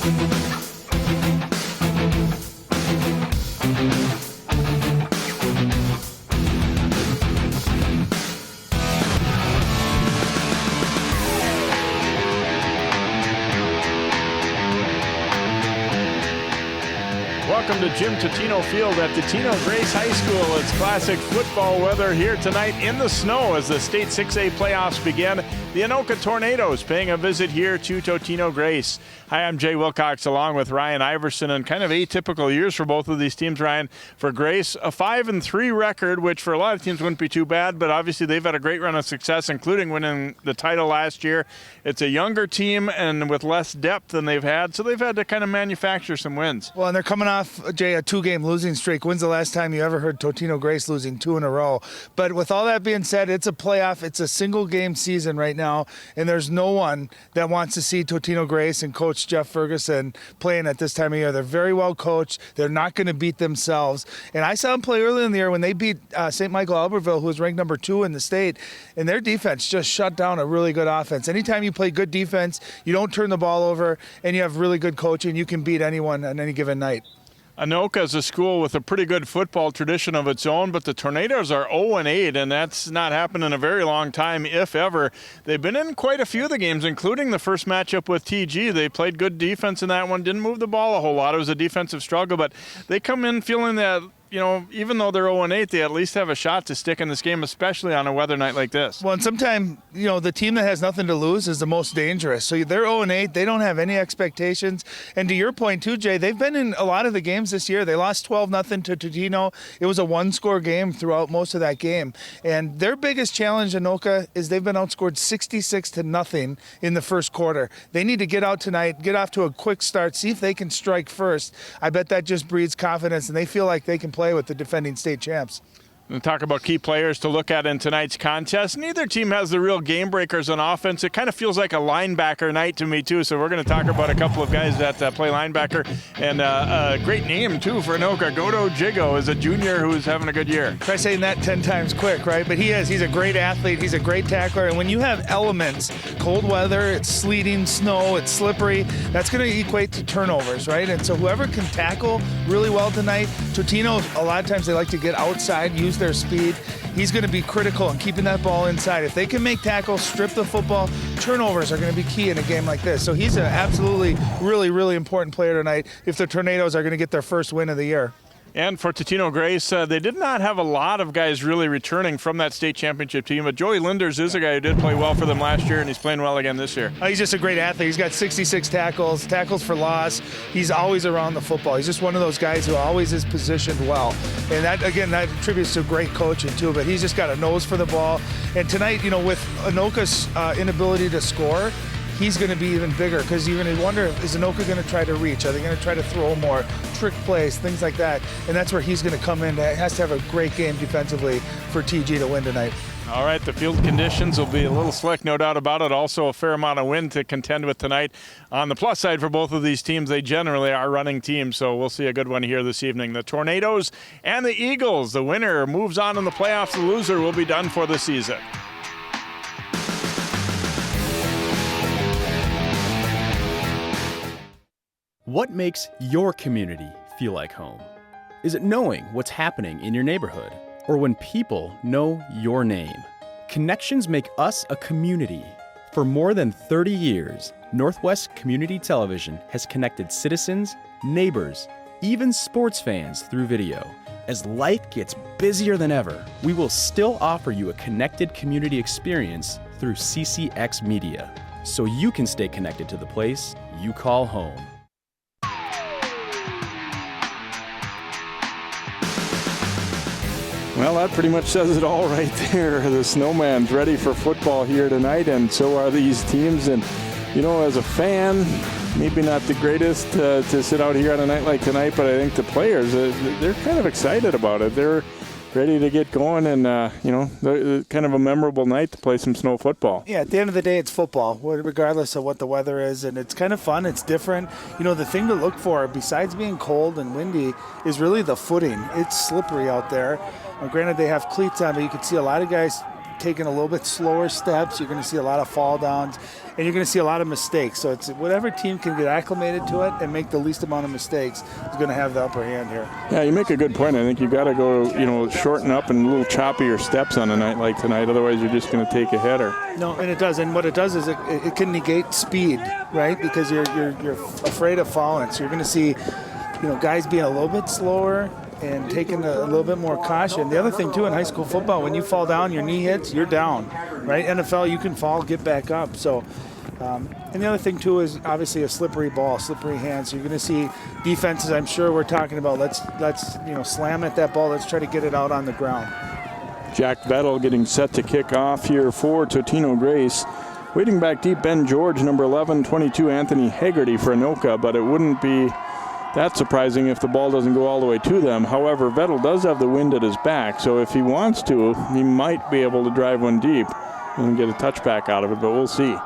Welcome to Jim Totino Field at Totino-Grace High School. It's classic football weather here tonight in the snow as the state 6A playoffs begin. The Anoka Tornadoes paying a visit here to Totino-Grace. Hi, I'm Jay Wilcox along with Ryan Iverson, and kind of atypical years for both of these teams, Ryan. For Grace, a 5-3 record, which for a lot of teams wouldn't be too bad, but obviously they've had a great run of success, including winning the title last year. It's a younger team and with less depth than they've had, so they've had to kind of manufacture some wins. Well, and they're coming off, Jay, a 2-game losing streak. When's the last time you ever heard Totino-Grace losing 2 in a row? But with all that being said, it's a playoff. It's a single-game season right now, and there's no one that wants to see Totino-Grace and Coach Jeff Ferguson playing at this time of year. They're very well coached. They're not going to beat themselves. And I saw them play early in the year when they beat St. Michael Albertville, who was ranked number 2 in the state, and their defense just shut down a really good offense. Anytime you play good defense, you don't turn the ball over, and you have really good coaching, you can beat anyone on any given night. Anoka is a school with a pretty good football tradition of its own, but the Tornadoes are 0-8, and that's not happened in a very long time, if ever. They've been in quite a few of the games, including the first matchup with TG. They played good defense in that one, didn't move the ball a whole lot. It was a defensive struggle, but they come in feeling that, you know, even though they're 0-8, they at least have a shot to stick in this game, especially on a weather night like this. Well, and sometimes, you know, the team that has nothing to lose is the most dangerous. So they're 0-8. They don't have any expectations. And to your point, too, Jay, they've been in a lot of the games this year. They lost 12-0 to Totino. It was a one-score game throughout most of that game. And their biggest challenge, Anoka, is they've been outscored 66-0 in the first quarter. They need to get out tonight, get off to a quick start, see if they can strike first. I bet that just breeds confidence, and they feel like they can play with the defending state champs. And talk about key players to look at in tonight's contest. Neither team has the real game breakers on offense. It kind of feels like a linebacker night to me, too. So we're going to talk about a couple of guys that play linebacker. And a great name, too, for Anoka. Godo Jigo is a junior who's having a good year. Try saying that 10 times quick, right? But he is. He's a great athlete. He's a great tackler. And when you have elements, cold weather, it's sleeting, snow, it's slippery, that's going to equate to turnovers, right? And so whoever can tackle really well tonight, Totino, a lot of times they like to get outside, use their speed. He's going to be critical in keeping that ball inside. If they can make tackles, strip the football, turnovers are going to be key in a game like this. So he's an absolutely really, really important player tonight if the Tornadoes are going to get their first win of the year. And for Totino-Grace, they did not have a lot of guys really returning from that state championship team, but Joey Linders is a guy who did play well for them last year, and he's playing well again this year. He's just a great athlete. He's got 66 tackles for loss. He's always around the football. He's just one of those guys who always is positioned well. And that, again, that attributes to great coaching, too, but he's just got a nose for the ball. And tonight, you know, with Anoka's inability to score, he's going to be even bigger because you're going to wonder, is Anoka going to try to reach? Are they going to try to throw more, trick plays, things like that? And that's where he's going to come in. He has to have a great game defensively for TG to win tonight. All right, the field conditions will be a little slick, no doubt about it. Also a fair amount of wind to contend with tonight. On the plus side for both of these teams, they generally are running teams, so we'll see a good one here this evening. The Tornadoes and the Eagles. The winner moves on in the playoffs. The loser will be done for the season. What makes your community feel like home? Is it knowing what's happening in your neighborhood? Or when people know your name? Connections make us a community. For more than 30 years, Northwest Community Television has connected citizens, neighbors, even sports fans through video. As life gets busier than ever, we will still offer you a connected community experience through CCX Media, so you can stay connected to the place you call home. Well, that pretty much says it all right there. The Snowman's ready for football here tonight, and so are these teams. And, you know, as a fan, maybe not the greatest to sit out here on a night like tonight, but I think the players, they're kind of excited about it. They're ready to get going, and, you know, kind of a memorable night to play some snow football. Yeah, at the end of the day, it's football, regardless of what the weather is, and it's kind of fun. It's different. You know, the thing to look for, besides being cold and windy, is really the footing. It's slippery out there. Granted, they have cleats on, but you can see a lot of guys taking a little bit slower steps. You're going to see a lot of fall downs, and you're going to see a lot of mistakes. So it's whatever team can get acclimated to it and make the least amount of mistakes is going to have the upper hand here. Yeah, you make a good point. I think you got to go, shorten up and a little choppier steps on a night like tonight. Otherwise, you're just going to take a header. No, and it does. And what it does is it can negate speed, right? Because you're afraid of falling. So you're going to see, guys being a little bit slower and taking a little bit more caution. The other thing, too, in high school football, when you fall down, your knee hits, you're down, right? NFL, you can fall, get back up. So, and the other thing, too, is obviously a slippery ball, slippery hands. So you're going to see defenses, I'm sure we're talking about, let's slam at that ball. Let's try to get it out on the ground. Jack Vettel getting set to kick off here for Totino-Grace. Waiting back deep, Ben George, number 11, 22, Anthony Haggerty for Anoka, but it wouldn't be that surprising if the ball doesn't go all the way to them. However, Vettel does have the wind at his back, so if he wants to, he might be able to drive one deep and get a touchback out of it, but we'll see.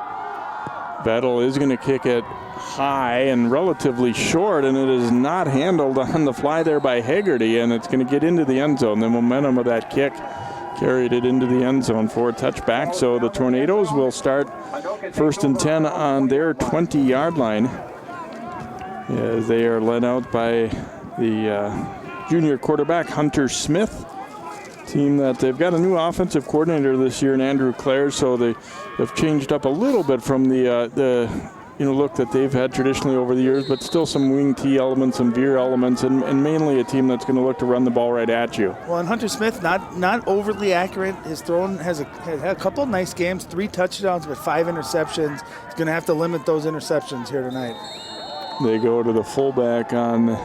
Vettel is going to kick it high and relatively short, and it is not handled on the fly there by Haggerty, and it's going to get into the end zone. The momentum of that kick carried it into the end zone for a touchback, so the Tornadoes will start 1st and 10 on their 20-yard line. As they are led out by the junior quarterback, Hunter Smith. Team that they've got a new offensive coordinator this year in Andrew Clare, so they have changed up a little bit from the look that they've had traditionally over the years, but still some wing T elements, some veer elements, and mainly a team that's going to look to run the ball right at you. Well, and Hunter Smith, not overly accurate. His throwing has had a couple of nice games, 3 touchdowns, but 5 interceptions. He's going to have to limit those interceptions here tonight. They go to the fullback on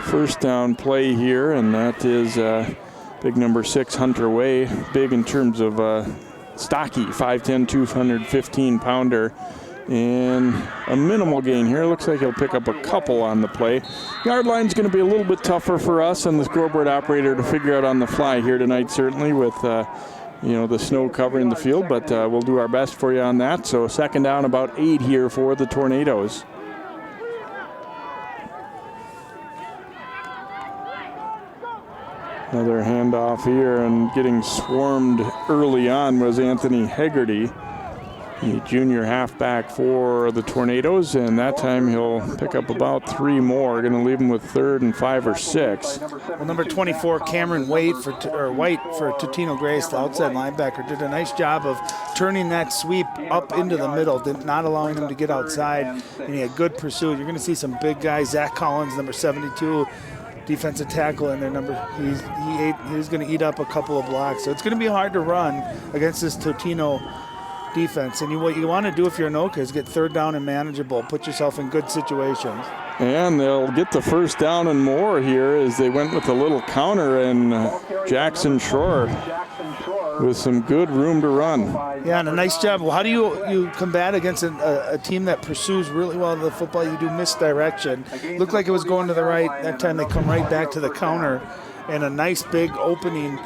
first down play here, and that is big number 6, Hunter Way. Big in terms of stocky, 5'10", 215-pounder. And a minimal gain here. Looks like he'll pick up a couple on the play. Yard line's going to be a little bit tougher for us and the scoreboard operator to figure out on the fly here tonight, certainly with the snow covering the field, but we'll do our best for you on that. So 2nd down, about 8 here for the Tornadoes. Another handoff here, and getting swarmed early on was Anthony Haggerty, the junior halfback for the Tornadoes, and that time he'll pick up about 3 more. Going to leave him with 3rd and 5 or 6. Well, number 24, Cameron White for Totino-Grace, the outside linebacker, did a nice job of turning that sweep up into the middle, not allowing him to get outside, and he had good pursuit. You're going to see some big guys. Zach Collins, number 72. Defensive tackle in there, he's going to eat up a couple of blocks. So it's going to be hard to run against this Totino defense. And what you want to do if you're Anoka is get 3rd down and manageable. Put yourself in good situations. And they'll get the 1st down and more here as they went with a little counter, and Jackson Shore with some good room to run. Yeah, and a nice job. Well, how do you combat against a team that pursues really well the football? You do misdirection. Looked like it was going to the right. That time they come right back to the counter, and a nice big opening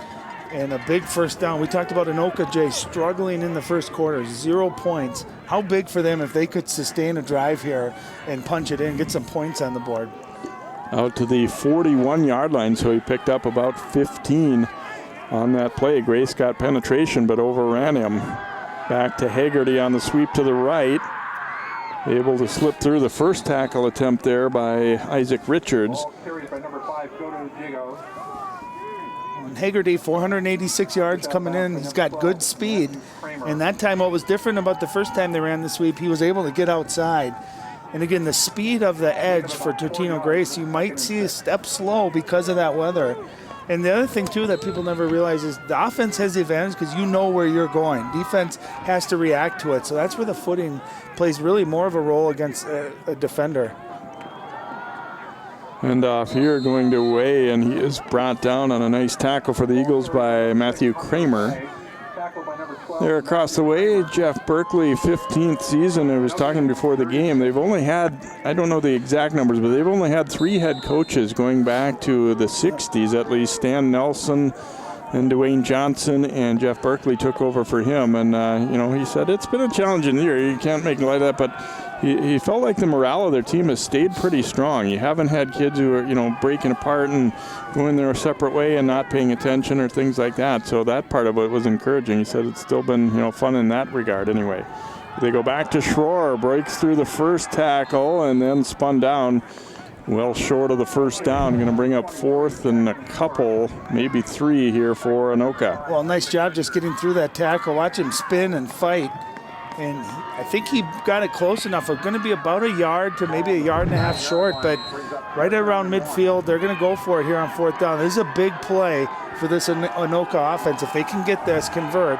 and a big 1st down. We talked about Anoka, Jay, struggling in the first quarter, 0 points. How big for them if they could sustain a drive here and punch it in, get some points on the board. Out to the 41-yard line, so he picked up about 15 on that play. Grace got penetration but overran him. Back to Haggerty on the sweep to the right. Able to slip through the first tackle attempt there by Isaac Richards. And Haggerty, 486 yards coming in. He's got good speed. And that time, what was different about the first time they ran the sweep, he was able to get outside. And again, the speed of the edge for Totino-Grace, you might see a step slow because of that weather. And the other thing, too, that people never realize is the offense has the advantage because you know where you're going. Defense has to react to it. So that's where the footing plays really more of a role against a defender. And off here going to Way, and he is brought down on a nice tackle for the Eagles by Matthew Kramer. There across the way, Jeff Berkeley, 15th season. I was talking before the game. They've only had, I don't know the exact numbers, but they've only had 3 head coaches going back to the 60s at least. Stan Nelson and Dwayne Johnson, and Jeff Berkeley took over for him. And, he said it's been a challenging year. You can't make light of that, but he felt like the morale of their team has stayed pretty strong. You haven't had kids who are, breaking apart and going their separate way and not paying attention or things like that. So that part of it was encouraging. He said it's still been, fun in that regard anyway. They go back to Schroer, breaks through the first tackle and then spun down well short of the first down. Going to bring up fourth and a couple, maybe 3 here for Anoka. Well, nice job just getting through that tackle. Watch him spin and fight. And I think he got it close enough. It's going to be about a yard to maybe a yard and a half short, but right around midfield, they're going to go for it here on fourth down. This is a big play for this Anoka offense. If they can get this, convert.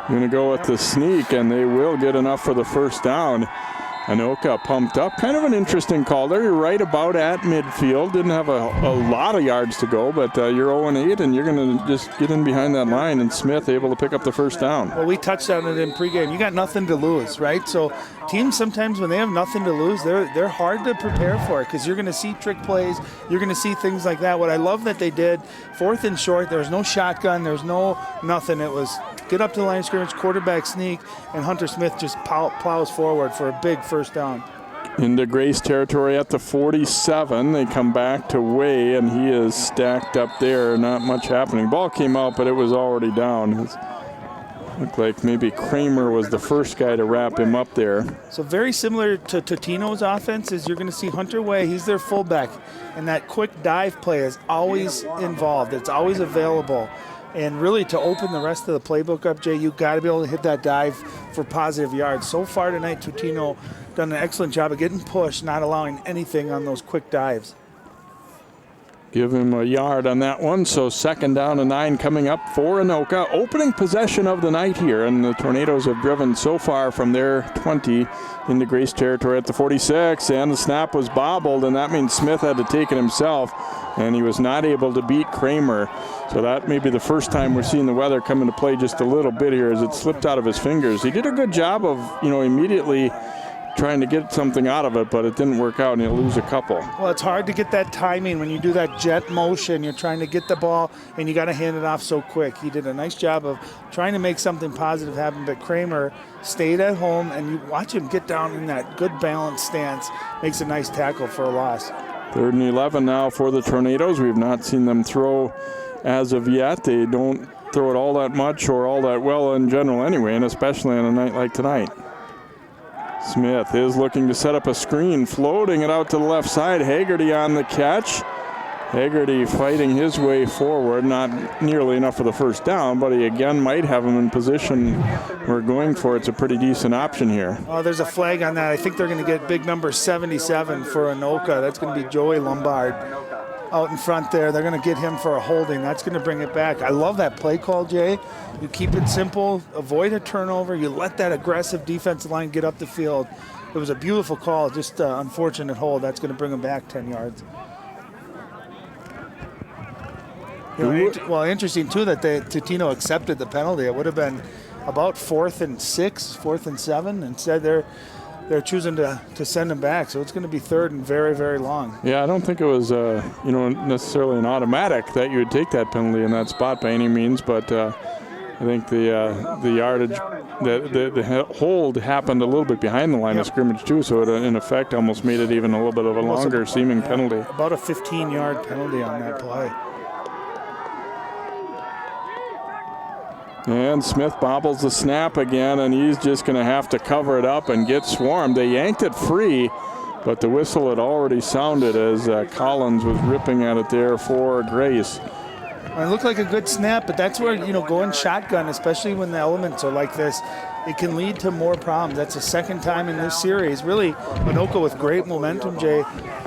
Going to go with the sneak, and they will get enough for the first down. Anoka pumped up. Kind of an interesting call there. You're right about at midfield. Didn't have a lot of yards to go, but you're 0-8, and you're going to just get in behind that line, and Smith able to pick up the first down. Well, we touched on it in pregame. You got nothing to lose, right? So teams sometimes when they have nothing to lose, they're hard to prepare for it because you're going to see trick plays. You're going to see things like that. What I love that they did, fourth and short, there was no shotgun. There's no nothing. It was get up to the line of scrimmage, quarterback sneak, and Hunter Smith just plows forward for a big first down. Into Grace territory at the 47. They come back to Way, and he is stacked up there. Not much happening. Ball came out, but it was already down. It looked like maybe Kramer was the first guy to wrap him up there. So very similar to Totino's offense is you're going to see Hunter Way. He's their fullback, and that quick dive play is always involved. It's always available. And really, to open the rest of the playbook up, Jay, you've got to be able to hit that dive for positive yards. So far tonight, Totino done an excellent job of getting pushed, not allowing anything on those quick dives. Give him a yard on that one. So second down and 9 coming up for Anoka. Opening possession of the night here, and the Tornadoes have driven so far from their 20 into Grace territory at the 46, and the snap was bobbled, and that means Smith had to take it himself, and he was not able to beat Kramer. So that may be the first time we're seeing the weather come into play just a little bit here as it slipped out of his fingers. He did a good job of, immediately trying to get something out of it, but it didn't work out, and he'll lose a couple. Well, it's hard to get that timing when you do that jet motion. You're trying to get the ball, and you got to hand it off so quick. He did a nice job of trying to make something positive happen, but Kramer stayed at home, and you watch him get down in that good balanced stance. Makes a nice tackle for a loss. 3rd and 11 now for the Tornadoes. We've not seen them throw as of yet. They don't throw it all that much or all that well in general anyway, and especially on a night like tonight. Smith is looking to set up a screen, floating it out to the left side. Haggerty on the catch. Haggerty fighting his way forward, not nearly enough for the first down, but he again might have him in position we're going for. It's a pretty decent option here. Oh, there's a flag on that. I think they're going to get big number 77 for Anoka. That's going to be Joey Lombard out in front there. They're going to get him for a holding. That's going to bring it back. I love that play call, Jay. You keep it simple, avoid a turnover. You let that aggressive defensive line get up the field. It was a beautiful call, just an unfortunate hold. That's going to bring him back 10 yards. Well, interesting, too, that Totino accepted the penalty. It would have been about 4th and 6, 4th and 7. Instead, they're choosing to send him back. So it's going to be 3rd and very, very long. Yeah, I don't think it was, necessarily an automatic that you would take that penalty in that spot by any means. But I think the yardage, the hold happened a little bit behind the line of scrimmage, too. So it, in effect, almost made it even a little bit of a longer seeming penalty. About a 15-yard penalty on that play. And Smith bobbles the snap again, and he's just going to have to cover it up and get swarmed. They yanked it free, but the whistle had already sounded as Collins was ripping at it there for Grace. It looked like a good snap, but that's where, going shotgun, especially when the elements are like this, it can lead to more problems. That's the second time in this series. Really, Anoka with great momentum, Jay.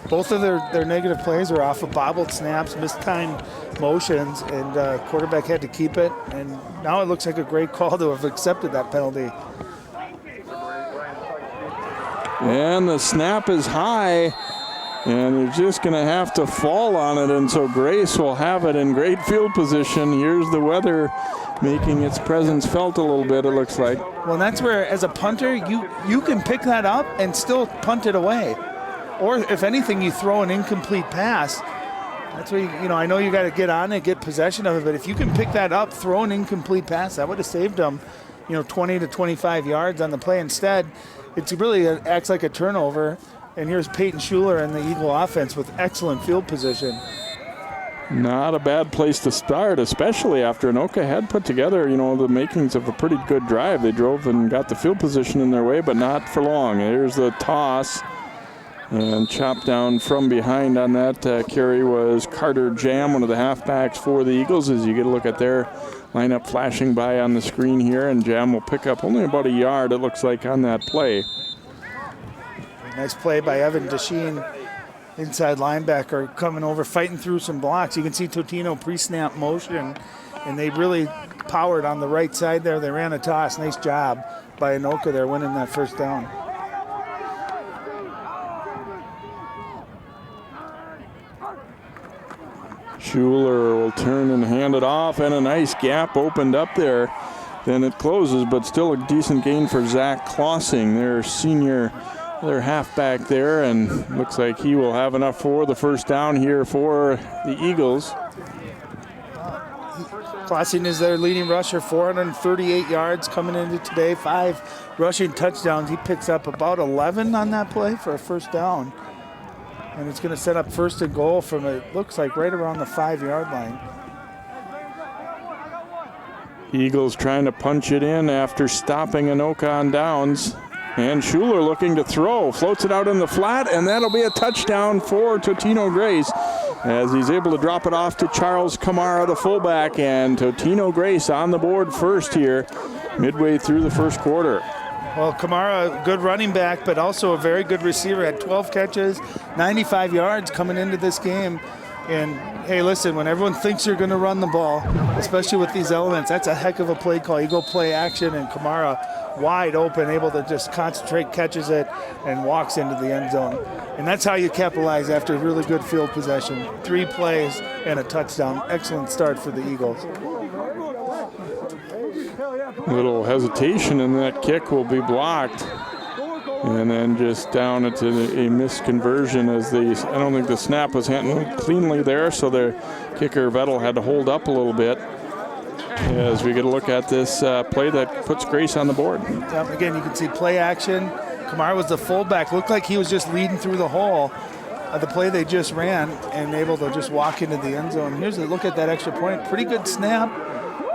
Both of their negative plays are off of bobbled snaps, mistimed motions, and quarterback had to keep it. And now it looks like a great call to have accepted that penalty. And the snap is high, and they're just going to have to fall on it. And so Grace will have it in great field position. Here's the weather making its presence felt a little bit, it looks like. Well, that's where, as a punter, you can pick that up and still punt it away. Or if anything, you throw an incomplete pass. That's where, I know you got to get on it, get possession of it, but if you can pick that up, throw an incomplete pass, that would have saved them, 20 to 25 yards on the play. Instead, it really acts like a turnover. And here's Peyton Schuler and the Eagle offense with excellent field position. Not a bad place to start, especially after Anoka had put together, the makings of a pretty good drive. They drove and got the field position in their way, but not for long. Here's the toss. And chopped down from behind on that carry was Carter Jam, one of the halfbacks for the Eagles, as you get a look at their lineup flashing by on the screen here. And Jam will pick up only about a yard, it looks like, on that play. Nice play by Evan Desheen, inside linebacker, coming over, fighting through some blocks. You can see Totino pre-snap motion, and they really powered on the right side there. They ran a toss. Nice job by Anoka there, winning that first down. Schuler will turn and hand it off, and a nice gap opened up there. Then it closes, but still a decent gain for Zach Klossing, their senior, their halfback there, and looks like he will have enough for the first down here for the Eagles. Klossing is their leading rusher, 438 yards coming into today, 5 rushing touchdowns. He picks up about 11 on that play for a first down. And it's going to set up first and goal from, it looks like, right around the 5-yard line. Eagles trying to punch it in after stopping Anoka on downs. And Schuler looking to throw, floats it out in the flat, and that'll be a touchdown for Totino-Grace as he's able to drop it off to Charles Kamara, the fullback, and Totino-Grace on the board first here midway through the first quarter. Well, Kamara, good running back, but also a very good receiver. Had 12 catches, 95 yards coming into this game. And, hey, listen, when everyone thinks you're going to run the ball, especially with these elements, that's a heck of a play call. You go play action, and Kamara wide open, able to just concentrate, catches it, and walks into the end zone. And that's how you capitalize after a really good field possession. 3 plays and a touchdown. Excellent start for the Eagles. A little hesitation, and that kick will be blocked. And then just down into a missed conversion as I don't think the snap was handled cleanly there, so the kicker Vettel had to hold up a little bit as we get a look at this play that puts Grace on the board. Again, you can see play action. Kamara was the fullback. Looked like he was just leading through the hole. The play they just ran and able to just walk into the end zone. Here's a look at that extra point. Pretty good snap.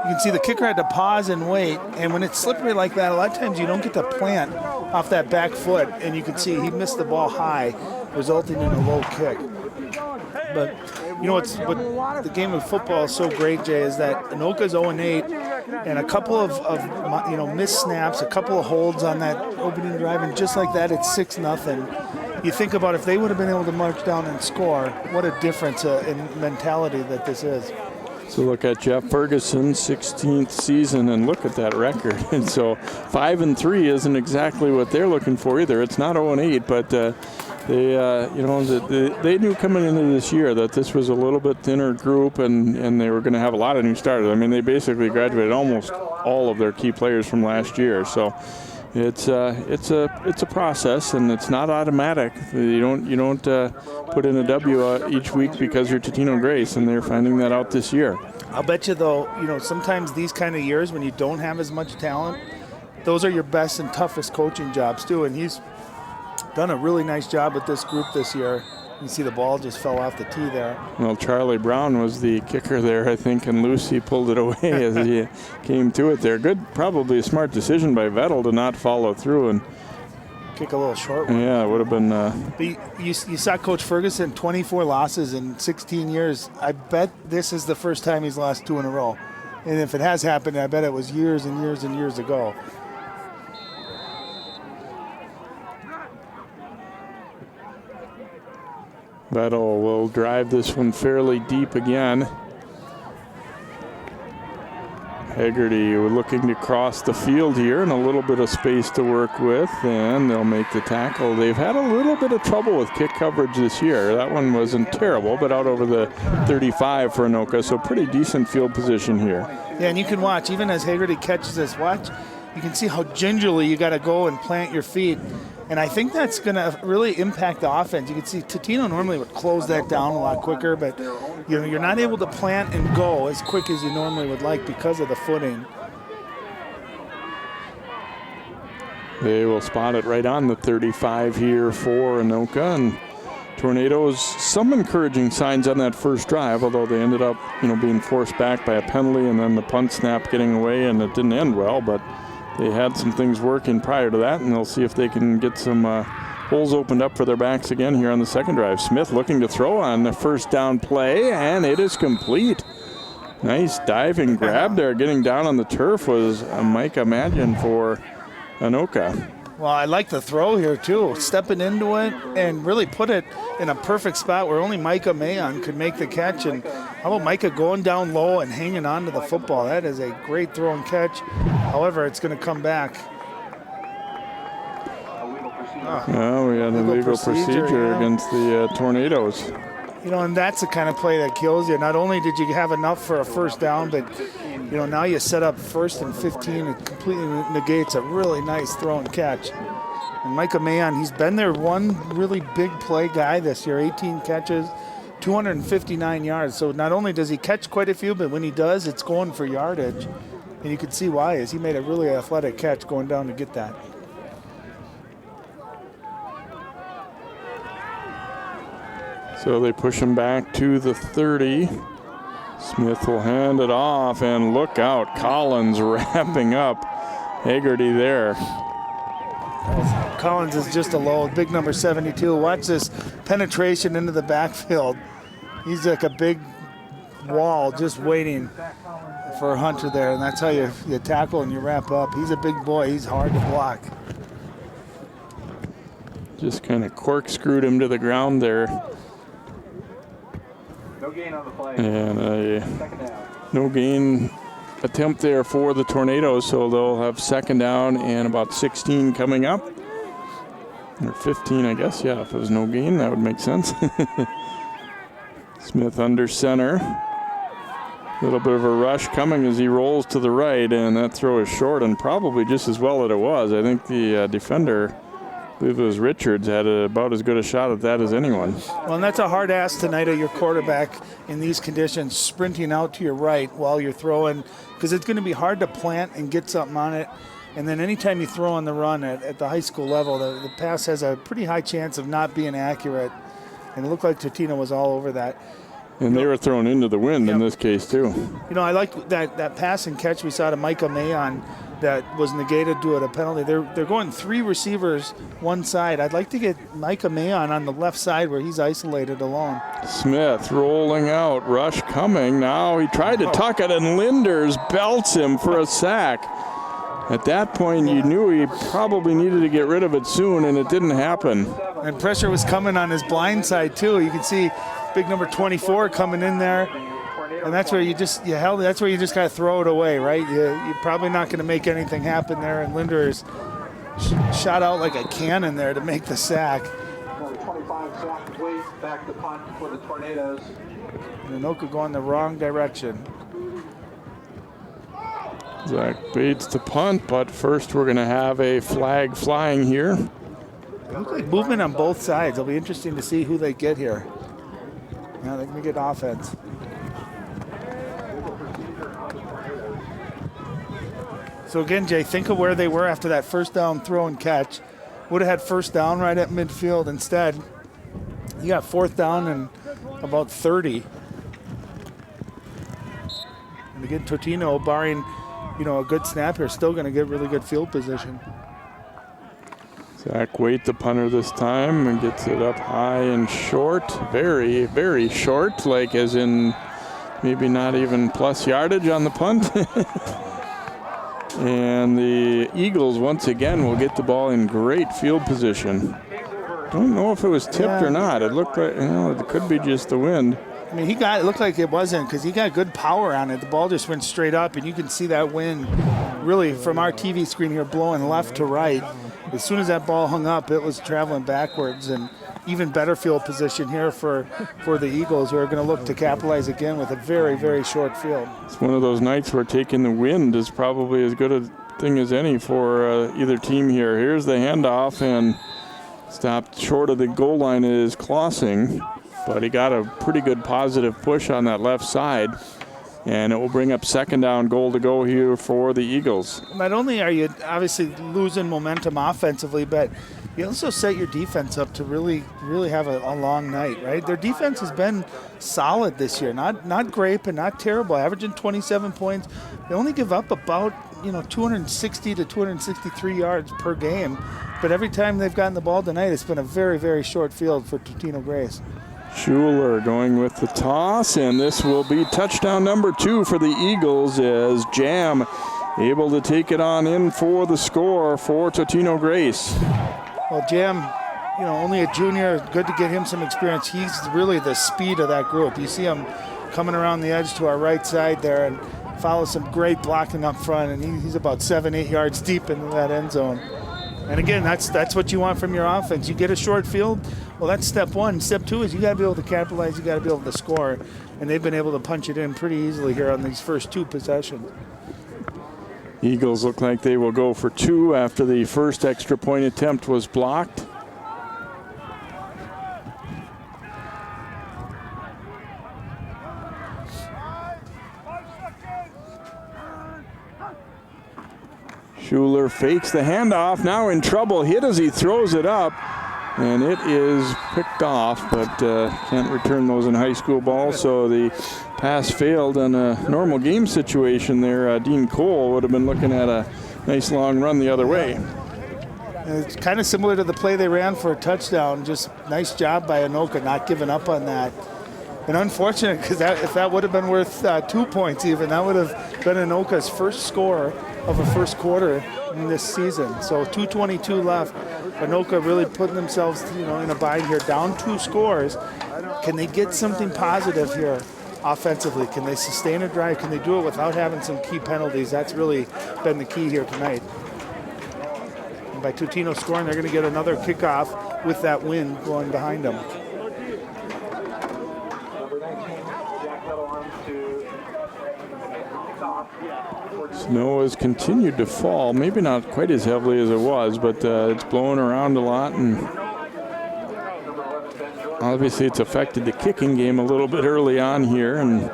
You can see the kicker had to pause and wait. And when it's slippery like that, a lot of times you don't get to plant off that back foot. And you can see he missed the ball high, resulting in a low kick. But what the game of football is so great, Jay, is that Anoka's 0-8, and a couple of missed snaps, a couple of holds on that opening drive, and just like that, it's 6-0. You think about if they would have been able to march down and score, what a difference in mentality that this is. So look at Jeff Ferguson's 16th season, and look at that record. And so 5-3 isn't exactly what they're looking for either. It's not 0-8, but they knew coming into this year that this was a little bit thinner group, and they were going to have a lot of new starters. I mean, they basically graduated almost all of their key players from last year. So it's a process, and it's not automatic. You don't put in a W each week because you're Totino-Grace, and they're finding that out this year. I'll bet you, though, sometimes these kind of years when you don't have as much talent, those are your best and toughest coaching jobs too. And he's done a really nice job with this group this year. You see the ball just fell off the tee there. Well, Charlie Brown was the kicker there, I think, and Lucy pulled it away as he came to it there. Good, probably a smart decision by Vettel to not follow through and kick a little short one. Yeah, it would have been. But you saw Coach Ferguson, 24 losses in 16 years. I bet this is the first time he's lost 2 in a row. And if it has happened, I bet it was years and years and years ago. Vettel will drive this one fairly deep again. Hegarty looking to cross the field here and a little bit of space to work with, and they'll make the tackle. They've had a little bit of trouble with kick coverage this year. That one wasn't terrible, but out over the 35 for Anoka, so pretty decent field position here. Yeah, and you can watch, even as Hegarty catches this, watch, you can see how gingerly you got to go and plant your feet. And I think that's going to really impact the offense. You can see Totino normally would close that down a lot quicker, but you're not able to plant and go as quick as you normally would like because of the footing. They will spot it right on the 35 here for Anoka. And Tornadoes, some encouraging signs on that first drive, although they ended up, being forced back by a penalty and then the punt snap getting away, and it didn't end well. But they had some things working prior to that, and they'll see if they can get some holes opened up for their backs again here on the second drive. Smith looking to throw on the first down play, and it is complete. Nice diving grab there. Getting down on the turf was a Micah Madgen for Anoka. Well, I like the throw here, too. Stepping into it and really put it in a perfect spot where only Micah Mayon could make the catch. And how about Micah going down low and hanging on to the football? That is a great throw and catch. However, it's going to come back. Well, we had a legal procedure against the Tornadoes. And that's the kind of play that kills you. Not only did you have enough for a first down, but now you set up 1st and 15. It completely negates a really nice throw and catch. And Micah Mayon, he's been their one really big play guy this year. 18 catches, 259 yards. So not only does he catch quite a few, but when he does, it's going for yardage. And you can see why, is he made a really athletic catch going down to get that. So they push him back to the 30. Smith will hand it off, and look out, Collins wrapping up Haggerty there. Collins is just a load, big number 72. Watch this penetration into the backfield. He's like a big wall just waiting for Hunter there, and that's how you tackle and you wrap up. He's a big boy. He's hard to block. Just kind of corkscrewed him to the ground there. No gain on the play. And a no gain attempt there for the Tornadoes, so they'll have second down and about 16 coming up. Or 15, I guess. Yeah, if it was no gain, that would make sense. Smith under center. A little bit of a rush coming as he rolls to the right, and that throw is short, and probably just as well that it was. I think the defender, I believe it was Richards, had about as good a shot at that as anyone. Well, and that's a hard ask tonight of your quarterback in these conditions, sprinting out to your right while you're throwing, because it's going to be hard to plant and get something on it. And then anytime you throw on the run at the high school level, the pass has a pretty high chance of not being accurate. And it looked like Totino was all over that. And they were thrown into the wind in this case, too. I like that pass and catch we saw to Micah Mayon that was negated due to a penalty. They're going 3 receivers one side. I'd like to get Micah Mayon on the left side where he's isolated alone. Smith rolling out, rush coming. Now he tried to tuck it, and Linders belts him for a sack. At that point, you knew he probably needed to get rid of it soon, and it didn't happen. And pressure was coming on his blind side, too. You can see big number 24 coming in there. And that's where that's where you just got to throw it away, right? You're probably not going to make anything happen there. And Linders shot out like a cannon there to make the sack. 25 sack complete, back to punt for the Tornadoes. And Anoka going the wrong direction. Zach Bates to punt, but first we're going to have a flag flying here. Look like movement on both sides. It'll be interesting to see who they get here. Yeah, they're going to get offense. So again, Jay, think of where they were after that first down throw and catch. Would have had first down right at midfield. Instead, you got fourth down and about 30. And again, Totino, barring a good snap here, still going to get really good field position. Zach Waite, the punter this time, and gets it up high and short. Very, very short, like as in maybe not even plus yardage on the punt. And the Eagles, once again, will get the ball in great field position. Don't know if it was tipped or not. It looked like, it could be just the wind. I mean, it looked like it wasn't because he got good power on it. The ball just went straight up, and you can see that wind really from our TV screen here blowing left to right. As soon as that ball hung up, it was traveling backwards, and even better field position here for the Eagles, who are going to look to capitalize again with a very, very short field. It's one of those nights where taking the wind is probably as good a thing as any for either team here. Here's the handoff, and stopped short of the goal line is Clausing, but he got a pretty good positive push on that left side. And it will bring up second down, goal to go here for the Eagles. Not only are you obviously losing momentum offensively, but you also set your defense up to really have a long night, right? Their defense has been solid this year. Not great, but not terrible. Averaging 27 points. They only give up about 260 to 263 yards per game. But every time they've gotten the ball tonight, it's been a very, very short field for Totino-Grace. Schuler going with the toss, and this will be touchdown number 2 for the Eagles as Jam able to take it on in for the score for Totino-Grace. Well, Jam, only a junior, good to get him some experience. He's really the speed of that group. You see him coming around the edge to our right side there and follows some great blocking up front, and he's about 7-8 yards deep into that end zone. And again, that's what you want from your offense. You get a short field, well, that's step one. Step two is you got to be able to capitalize, you got to be able to score, and they've been able to punch it in pretty easily here on these first 2 possessions. Eagles look like they will go for 2 after the first extra point attempt was blocked. Schuler fakes the handoff, now in trouble, hit as he throws it up, and it is picked off, but can't return those in high school ball, so the pass failed in a normal game situation there. Dean Cole would have been looking at a nice long run the other way. It's kind of similar to the play they ran for a touchdown. Just nice job by Anoka not giving up on that. And unfortunate, because if that would have been worth 2 points even, that would have been Anoka's first score of a first quarter in this season. So 2:22 left. Anoka really putting themselves, in a bind here, down 2 scores. Can they get something positive here offensively? Can they sustain a drive? Can they do it without having some key penalties? That's really been the key here tonight. And by Totino scoring, they're going to get another kickoff with that win going behind them. Snow has continued to fall, maybe not quite as heavily as it was, but it's blowing around a lot, and obviously it's affected the kicking game a little bit early on here and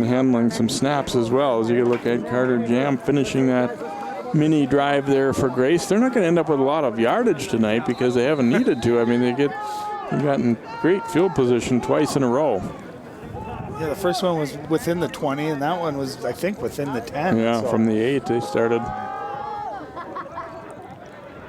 handling some snaps as well. As you can look at Carter Jam finishing that mini drive there for Grace. They're not going to end up with a lot of yardage tonight because they haven't needed to. I mean, they've gotten great field position twice in a row. Yeah, the first one was within the 20, and that one was, I think, within the 10. Yeah, so. From the 8 they started.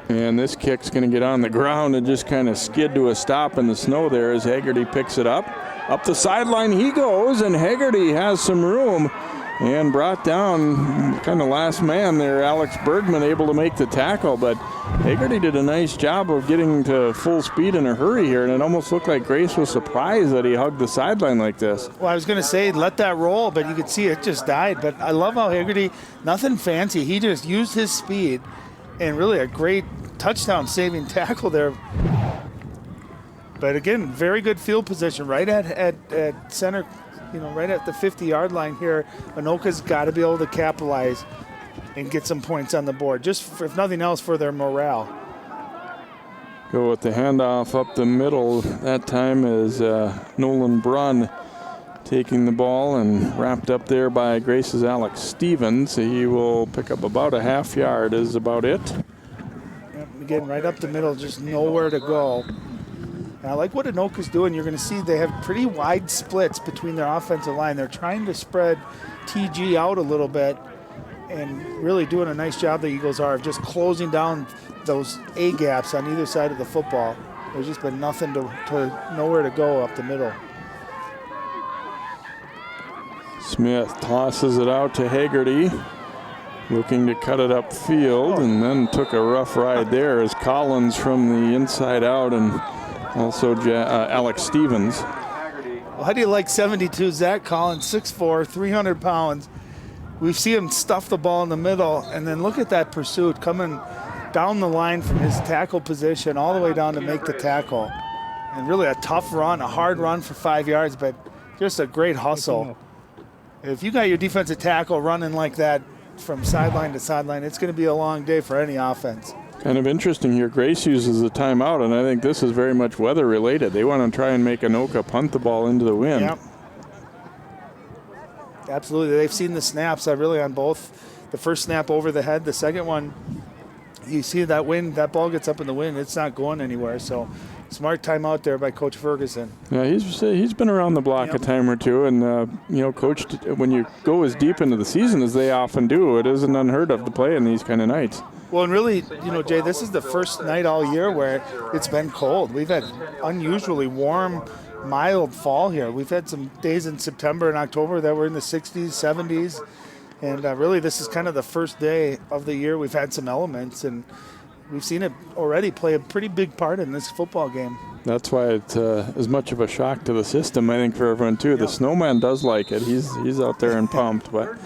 And this kick's going to get on the ground and just kind of skid to a stop in the snow there as Haggerty picks it up. Up the sideline he goes, and Haggerty has some room and brought down kind of last man there. Alex Bergman able to make the tackle, but Haggerty did a nice job of getting to full speed in a hurry here, and it almost looked like Grace was surprised that he hugged the sideline like this. Well, I was going to say let that roll, but you could see it just died. But I love how Haggerty, nothing fancy, he just used his speed, and really a great touchdown-saving tackle there. But again, very good field position right at center, right at the 50-yard line here. Anoka's got to be able to capitalize and get some points on the board, just for, if nothing else, for their morale. Go with the handoff up the middle. That time is Nolan Brunn taking the ball, and wrapped up there by Grace's Alex Stevens. He will pick up about a half yard is about it. Yep, again, right up the middle, just nowhere to go. And I like what Anoka's doing. You're going to see they have pretty wide splits between their offensive line. They're trying to spread TG out a little bit and really doing a nice job, the Eagles are, of just closing down those A gaps on either side of the football. There's just been nothing to nowhere to go up the middle. Smith tosses it out to Haggerty, looking to cut it upfield, and then took a rough ride there as Collins from the inside out, and also Alex Stevens. Well, how do you like 72 Zach Collins, 6'4", 300 pounds. We see him stuff the ball in the middle, and then look at that pursuit coming down the line from his tackle position all the way down to make the tackle. And really a tough run, a hard run for 5 yards, but just a great hustle. If you got your defensive tackle running like that from sideline to sideline, it's going to be a long day for any offense. Kind of interesting here. Grace uses the timeout, and I think this is very much weather related. They want to try and make Anoka punt the ball into the wind. Yep. absolutely. They've seen the snaps really on both. The first snap over the head, the second one, you see that wind, that ball gets up in the wind. It's not going anywhere. So smart timeout there by Coach Ferguson. Yeah, he's been around the block a time or two, and Coach, when you go as deep into the season as they often do, it isn't unheard of to play in these kind of nights. Well, and really, Jay, this is the first night all year where it's been cold. We've had unusually warm, mild fall here. We've had some days in September and October that were in the 60s, 70s, and really this is kind of the first day of the year we've had some elements, and we've seen it already play a pretty big part in this football game. That's why it's as much of a shock to the system, I think, for everyone, too. The Snowman does like it. He's out there and pumped. But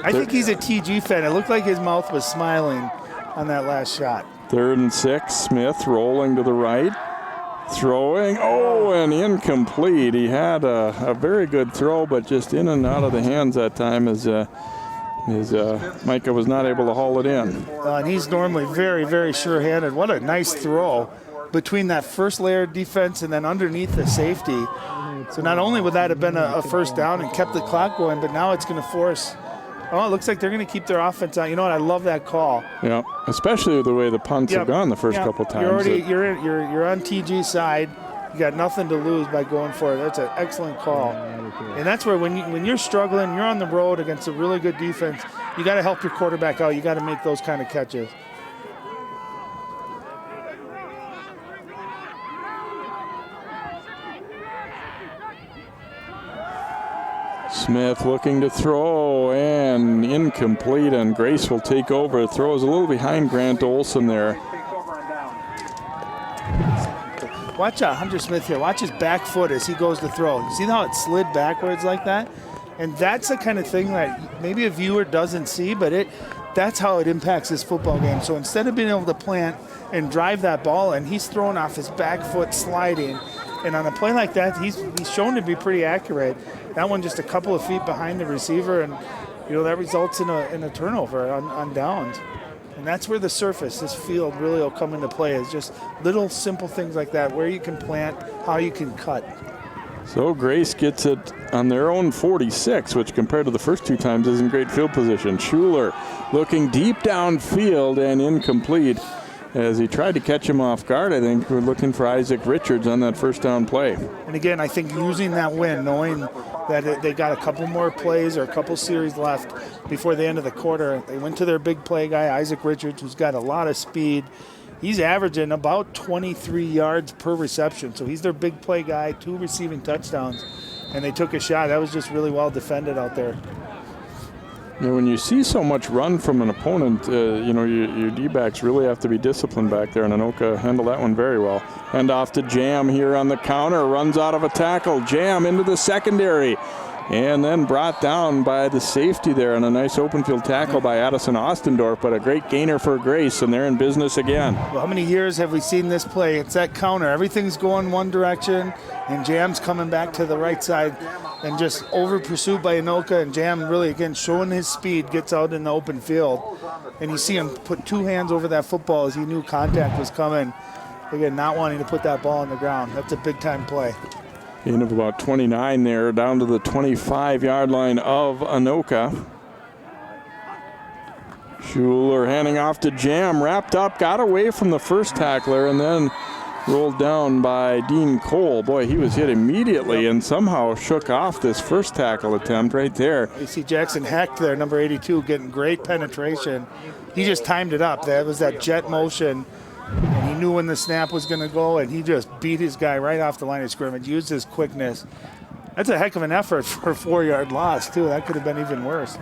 I think he's a TG fan. It looked like his mouth was smiling on that last shot. 3rd and 6, Smith rolling to the right, throwing, and incomplete. He had a very good throw, but just in and out of the hands that time as Micah was not able to haul it in. And he's normally very, very sure-handed. What a nice throw between that first layer of defense and then underneath the safety. So not only would that have been a first down and kept the clock going, but now it's going to force. Oh, it looks like they're going to keep their offense out. You know what? I love that call. Yeah, especially the way the punts have gone the first couple times. You're on TG's side. You got nothing to lose by going for it. That's an excellent call. And that's where when you're struggling, you're on the road against a really good defense, you got to help your quarterback out. You got to make those kind of catches. Smith looking to throw and incomplete, and Grace will take over. Throws a little behind Grant Olson there. Watch Hunter Smith here. Watch his back foot as he goes to throw. You see how it slid backwards like that? And that's the kind of thing that maybe a viewer doesn't see, but that's how it impacts this football game. So instead of being able to plant and drive that ball, and he's throwing off his back foot sliding, and on a play like that, he's shown to be pretty accurate. That one just a couple of feet behind the receiver, and that results in a turnover on downs. And that's where the surface, this field, really will come into play, is just little simple things like that, where you can plant, how you can cut. So Grace gets it on their own 46, which compared to the first two times isn't great field position. Schuler looking deep downfield and incomplete as he tried to catch him off guard. I think we're looking for Isaac Richards on that first down play. And again, I think using that win, knowing that they got a couple more plays or a couple series left before the end of the quarter, they went to their big play guy, Isaac Richards, who's got a lot of speed. He's averaging about 23 yards per reception. So he's their big play guy, 2 receiving touchdowns. And they took a shot. That was just really well defended out there. When you see so much run from an opponent, your D-backs really have to be disciplined back there, and Anoka handled that one very well. Hand off to Jam here on the counter, runs out of a tackle. Jam into the secondary, and then brought down by the safety there on a nice open field tackle by Addison Ostendorf, but a great gainer for Grace, and they're in business again. Well, how many years have we seen this play? It's that counter. Everything's going one direction, and Jam's coming back to the right side. And just over pursued by Anoka, and Jam really, again, showing his speed, gets out in the open field. And you see him put 2 hands over that football as he knew contact was coming. Again, not wanting to put that ball on the ground. That's a big-time play. Gain of about 29 there, down to the 25-yard line of Anoka. Schuler handing off to Jam, wrapped up, got away from the first tackler, and then rolled down by Dean Cole. Boy, he was hit immediately and somehow shook off this first tackle attempt right there. You see Jackson Hecht there, number 82, getting great penetration. He just timed it up. That was that jet motion, and he knew when the snap was going to go, and he just beat his guy right off the line of scrimmage, used his quickness. That's a heck of an effort for a 4-yard loss, too. That could have been even worse.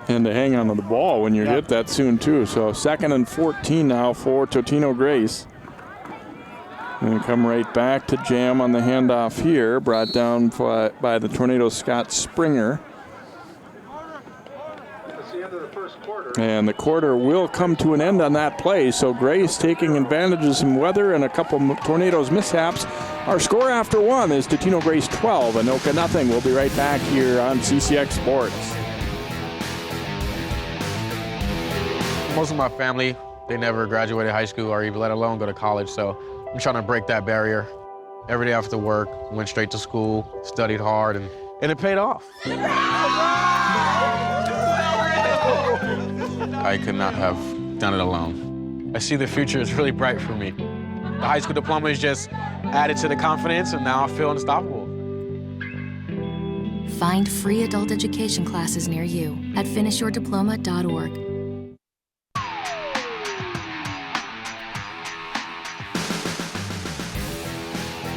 And to hang on to the ball when you hit that soon, too. So 2nd and 14 now for Totino-Grace. And come right back to Jam on the handoff here, brought down by the Tornado Scott Springer. And the quarter will come to an end on that play. So Grace taking advantage of some weather and a couple of Tornadoes mishaps. Our score after 1 is Totino-Grace 12, Anoka nothing. We'll be right back here on CCX Sports. Most of my family, they never graduated high school or even let alone go to college, so I'm trying to break that barrier. Every day after work, went straight to school, studied hard, and and it paid off. I could not have done it alone. I see the future is really bright for me. The high school diploma is just added to the confidence, and now I feel unstoppable. Find free adult education classes near you at finishyourdiploma.org.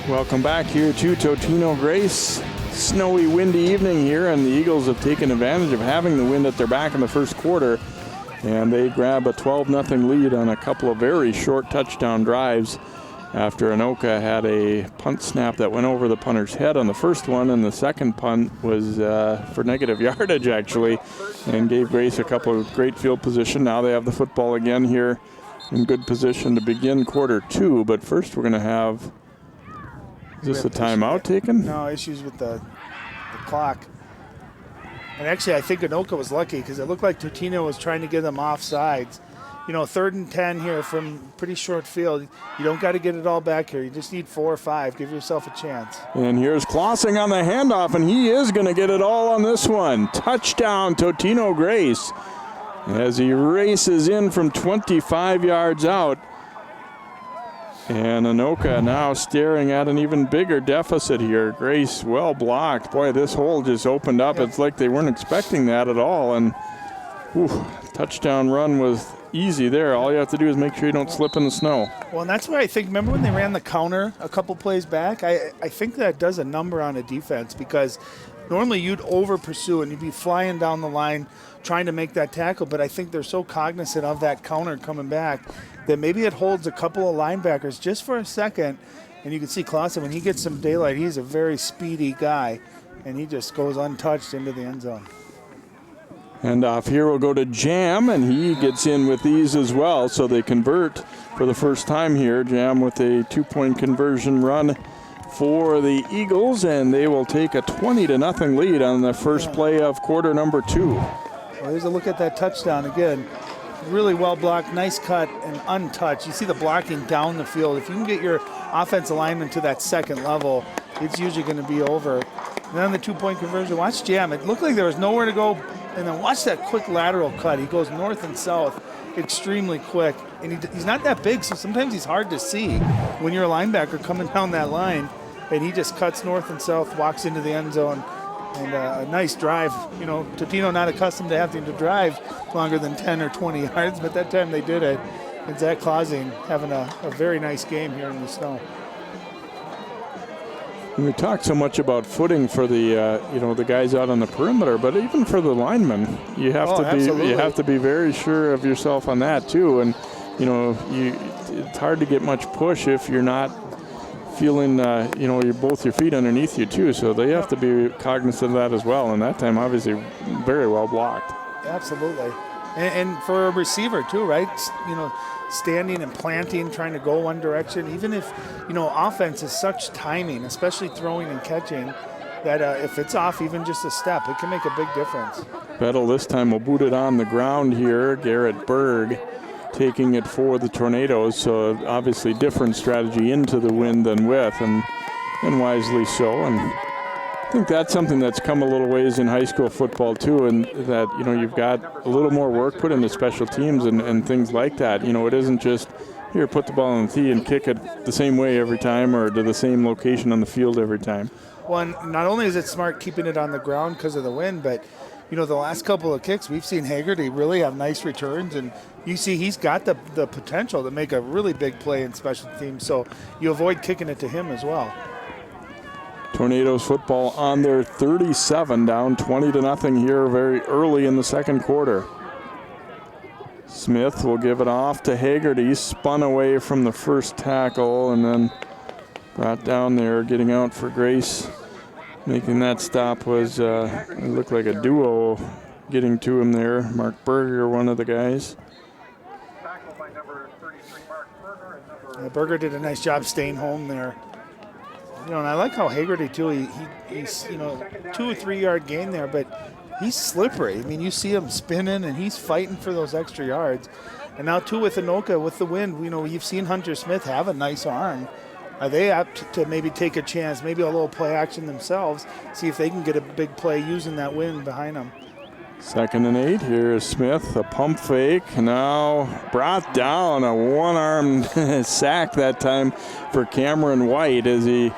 Welcome back here to Totino-Grace. Snowy, windy evening here, and the Eagles have taken advantage of having the wind at their back in the first quarter, and they grab a 12-0 lead on a couple of very short touchdown drives after Anoka had a punt snap that went over the punter's head on the first one, and the second punt was for negative yardage, actually, and gave Grace a couple of great field position. Now they have the football again here in good position to begin quarter two, but first we're going to have... Is this a timeout taken? No, issues with the clock. And actually, I think Anoka was lucky because it looked like Totino was trying to get them off sides. You know, 3rd and 10 here from pretty short field. You don't got to get it all back here. You just need 4 or 5. Give yourself a chance. And here's Klossing on the handoff, and he is going to get it all on this one. Touchdown, Totino-Grace, as he races in from 25 yards out. And Anoka now staring at an even bigger deficit here. Grace well blocked. Boy, this hole just opened up. Yep. It's like they weren't expecting that at all. And touchdown run was easy there. All you have to do is make sure you don't slip in the snow. Well, and that's why I think, remember when they ran the counter a couple plays back? I think that does a number on a defense, because normally you'd over pursue and you'd be flying down the line trying to make that tackle, but I think they're so cognizant of that counter coming back that maybe it holds a couple of linebackers just for a second. And you can see Clausen, when he gets some daylight, he's a very speedy guy, and he just goes untouched into the end zone. And off here we'll go to Jam, and he gets in with ease as well. So they convert for the first time here. Jam with a 2-point conversion run for the Eagles, and they will take a 20-0 lead on the first play of quarter number 2. Well, here's a look at that touchdown again. Really well blocked, nice cut, and untouched. You see the blocking down the field. If you can get your offense alignment to that second level, it's usually going to be over. And then the 2-point conversion, watch Jam. It looked like there was nowhere to go, and then watch that quick lateral cut. He goes north and south extremely quick, and he's not that big, so sometimes he's hard to see when you're a linebacker coming down that line, and he just cuts north and south, walks into the end zone. And a nice drive. You know, Totino not accustomed to having to drive longer than 10 or 20 yards, but that time they did it. And Zach Clausing having a very nice game here in the snow. We talk so much about footing for the the guys out on the perimeter, but even for the linemen, you have to be very sure of yourself on that too. And it's hard to get much push if you're not feeling, both your feet underneath you too, so they have to be cognizant of that as well, and that time obviously very well blocked. Absolutely. And for a receiver too, right? Standing and planting, trying to go one direction, even if, offense is such timing, especially throwing and catching, that if it's off even just a step, it can make a big difference. Bettle this time will boot it on the ground here. Garrett Berg taking it for the Tornadoes, so obviously different strategy into the wind than with, and wisely so. And I think that's something that's come a little ways in high school football too, and that you've got a little more work put into special teams and things like that. It isn't just here, put the ball on the tee and kick it the same way every time or to the same location on the field every time. Well, and not only is it smart keeping it on the ground because of the wind, but the last couple of kicks, we've seen Haggerty really have nice returns, and you see he's got the potential to make a really big play in special teams, so you avoid kicking it to him as well. Tornadoes football on their 37, down 20-0 here very early in the second quarter. Smith will give it off to Haggerty, spun away from the first tackle, and then brought down there, getting out for Grace. Making that stop was, it looked like a duo getting to him there. Mark Berger, one of the guys. Berger did a nice job staying home there. And I like how Haggerty, too, he's 2 or 3 yard gain there, but he's slippery. I mean, you see him spinning, and he's fighting for those extra yards. And now, too, with Anoka, with the wind, you've seen Hunter Smith have a nice arm. Are they apt to maybe take a chance, maybe a little play action themselves, see if they can get a big play using that wind behind them? 2nd and 8. Here is Smith, a pump fake. Now brought down, a one-armed sack that time for Cameron White as he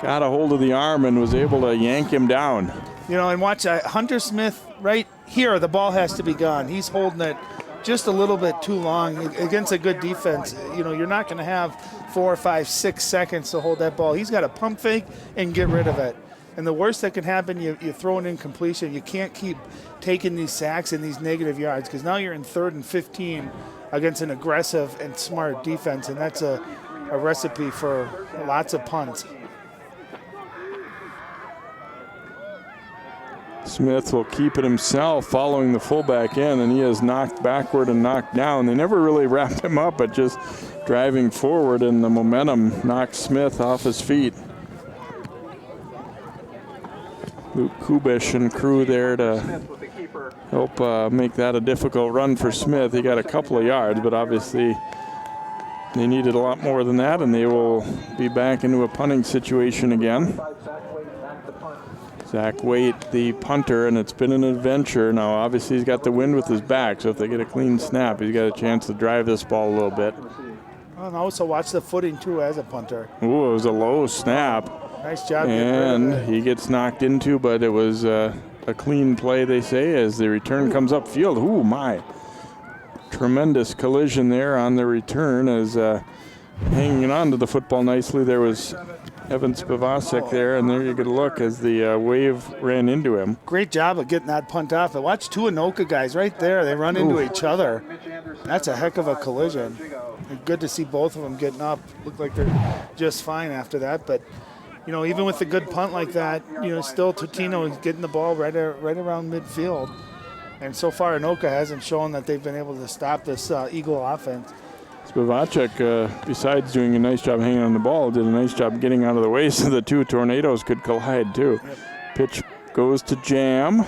got a hold of the arm and was able to yank him down. You know, and watch Hunter Smith right here, the ball has to be gone. He's holding it just a little bit too long against a good defense. You know, you're not going to have 4, 5, 6 seconds to hold that ball. He's got to pump fake and get rid of it. And the worst that can happen, you throw an incompletion. You can't keep taking these sacks and these negative yards because now you're in 3rd and 15 against an aggressive and smart defense, and that's a recipe for lots of punts. Smith will keep it himself following the fullback in, and he is knocked backward and knocked down. They never really wrapped him up, but just driving forward, and the momentum knocked Smith off his feet. Luke Kubish and crew there to help make that a difficult run for Smith. He got a couple of yards, but obviously they needed a lot more than that, and they will be back into a punting situation again. Zach Waite, the punter, and it's been an adventure. Now, obviously, he's got the wind with his back, so if they get a clean snap, he's got a chance to drive this ball a little bit. And also watch the footing, too, as a punter. Ooh, it was a low snap. Nice job. And he gets knocked into, but it was a clean play, they say, as the return comes upfield. Ooh, my. Tremendous collision there on the return as hanging on to the football nicely. There was Evan Spivacek there, and there you get a look as the wave ran into him. Great job of getting that punt off. And watch 2 Anoka guys right there. They run into each other. That's a heck of a collision. Good to see both of them getting up. Look like they're just fine after that. But, you know, even with a good punt like that, you know, still Totino is getting the ball right around midfield. And so far, Anoka hasn't shown that they've been able to stop this Eagle offense. Spivacek, besides doing a nice job hanging on the ball, did a nice job getting out of the way so the 2 Tornadoes could collide too. Yep. Pitch goes to Jam.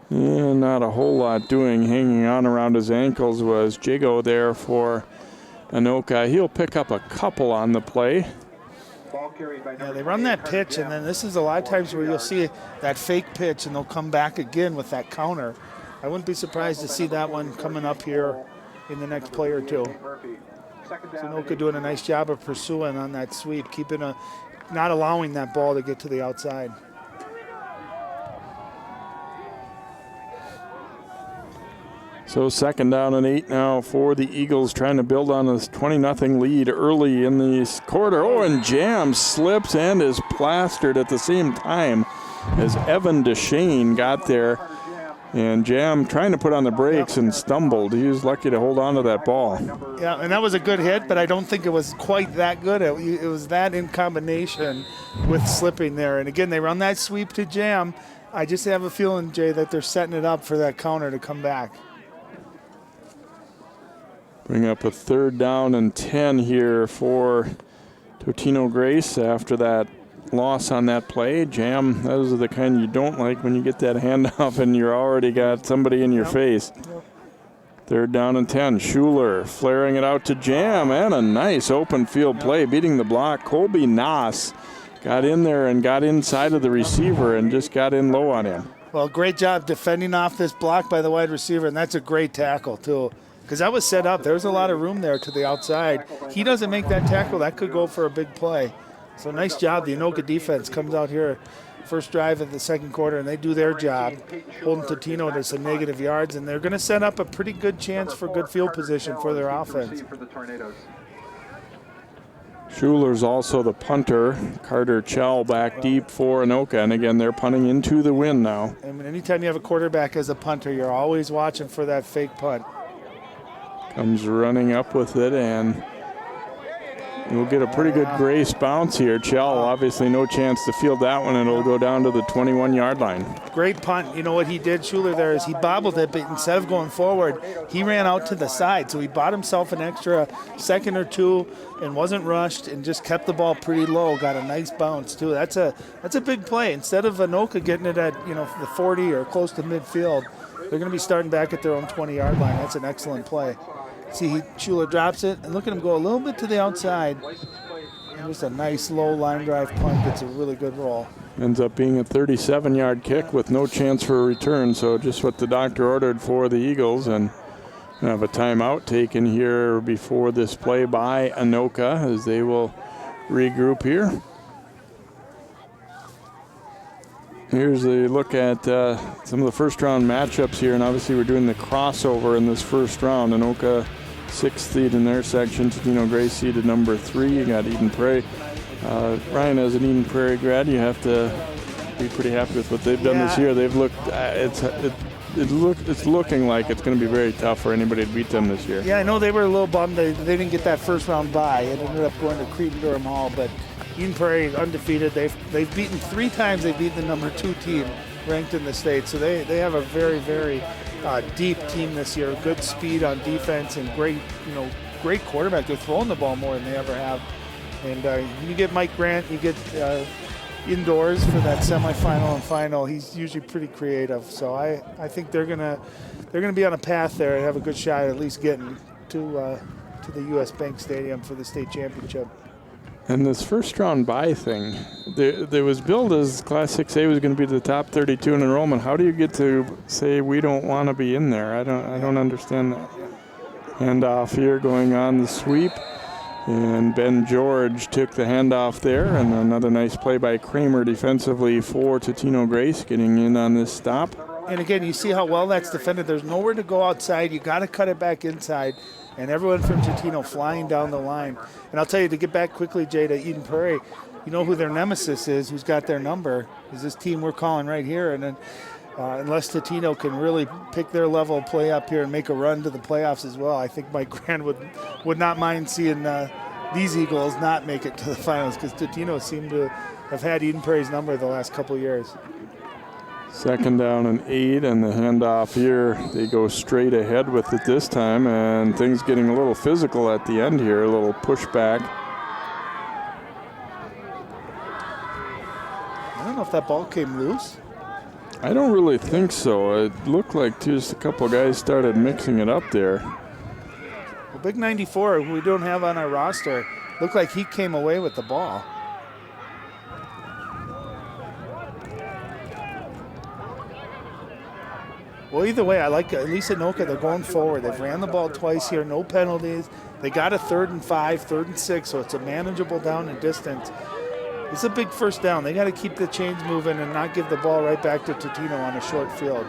And not a whole lot doing. Hanging on around his ankles was Jigo there for Anoka. He'll pick up a couple on the play. Yeah, they run that pitch, and then this is a lot of times where you'll see that fake pitch, and they'll come back again with that counter. I wouldn't be surprised to see that one coming up here in the next play or two. Anoka doing a nice job of pursuing on that sweep, not allowing that ball to get to the outside. So 2nd down and 8 now for the Eagles, trying to build on this 20-0 lead early in the quarter. Oh, and Jam slips and is plastered at the same time as Evan Deshane got there. And Jam trying to put on the brakes and stumbled. He was lucky to hold on to that ball. Yeah, and that was a good hit, but I don't think it was quite that good. It was that in combination with slipping there. And again, they run that sweep to Jam. I just have a feeling, Jay, that they're setting it up for that counter to come back. Bring up a 3rd down and 10 here for Totino-Grace after that loss on that play. Jam, those are the kind you don't like when you get that handoff and you're already got somebody in your face. 3rd down and 10. Schuler flaring it out to Jam, and a nice open field play, beating the block. Colby Noss got in there and got inside of the receiver and just got in low on him. Well, great job defending off this block by the wide receiver, and that's a great tackle, too. Because that was set up. There's a lot of room there to the outside. He doesn't make that tackle. That could go for a big play. So nice job. The Anoka defense comes out here first drive of the 2nd quarter, and they do their job, holding Totino to some negative yards, and they're going to set up a pretty good chance for good field position for their offense. Schuler's also the punter. Carter Chell back deep for Anoka, and again, they're punting into the wind now. I mean, anytime you have a quarterback as a punter, you're always watching for that fake punt. Comes running up with it, and we'll get a pretty good Grace bounce here. Chell, obviously no chance to field that one, and it'll go down to the 21-yard line. Great punt. You know what he did, Schuler, there is he bobbled it, but instead of going forward, he ran out to the side. So he bought himself an extra second or two and wasn't rushed and just kept the ball pretty low. Got a nice bounce, too. That's a big play. Instead of Anoka getting it at, the 40 or close to midfield, they're going to be starting back at their own 20-yard line. That's an excellent play. See, Schuler drops it, and look at him go a little bit to the outside. Just a nice low line drive punt. It's a really good roll. Ends up being a 37-yard kick with no chance for a return, so just what the doctor ordered for the Eagles. And have a timeout taken here before this play by Anoka as they will regroup here. Here's a look at some of the first-round matchups here, and obviously we're doing the crossover in this first round. Anoka 6th seed in their section, Totino-Grace seeded number 3. You got Eden Prairie. Ryan, as an Eden Prairie grad, you have to be pretty happy with what they've done this year. They've looked, it's looking like it's going to be very tough for anybody to beat them this year. Yeah, I know they were a little bummed they didn't get that first round bye. It ended up going to Cretin-Durham Hall, but Eden Prairie undefeated. They've beaten 3 times. They've beaten the number 2 team ranked in the state. So they have a very, very deep team this year. Good speed on defense and great quarterback. They're throwing the ball more than they ever have. And you get Mike Grant, you get indoors for that semifinal and final. He's usually pretty creative. So I think they're gonna be on a path there and have a good shot at least getting to the U.S. Bank Stadium for the state championship. And this first round bye thing, there was billed as Class 6A was going to be the top 32 in enrollment. How do you get to say we don't want to be in there? I don't understand that. Handoff here going on the sweep. And Ben George took the handoff there, and another nice play by Kramer defensively for Totino-Grace, getting in on this stop. And again, you see how well that's defended. There's nowhere to go outside. You got to cut it back inside. And everyone from Totino flying down the line. And I'll tell you, to get back quickly, Jay, to Eden Prairie, you know who their nemesis is, who's got their number, is this team we're calling right here. And then unless Totino can really pick their level of play up here and make a run to the playoffs as well, I think Mike Grant would not mind seeing these Eagles not make it to the finals, because Totino seemed to have had Eden Prairie's number the last couple of years. 2nd down and 8, and the handoff here. They go straight ahead with it this time, and things getting a little physical at the end here, a little pushback. I don't know if that ball came loose. I don't really think so. It looked like just a couple of guys started mixing it up there. Well, Big 94, who we don't have on our roster, looked like he came away with the ball. Well, either way, I like at least Anoka. They're going forward. They've ran the ball twice here, no penalties. They got a 3rd and 5, 3rd and 6, so it's a manageable down and distance. It's a big first down. They got to keep the chains moving and not give the ball right back to Totino on a short field.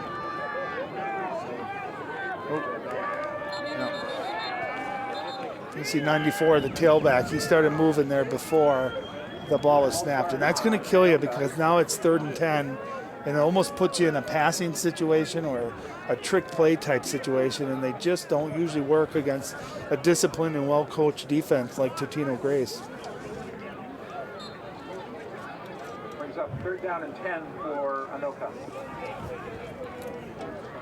You see 94, the tailback. He started moving there before the ball was snapped, and that's going to kill you because now it's 3rd and 10. And it almost puts you in a passing situation or a trick play type situation, and they just don't usually work against a disciplined and well-coached defense like Totino-Grace. Brings up 3rd down and 10 for Anoka.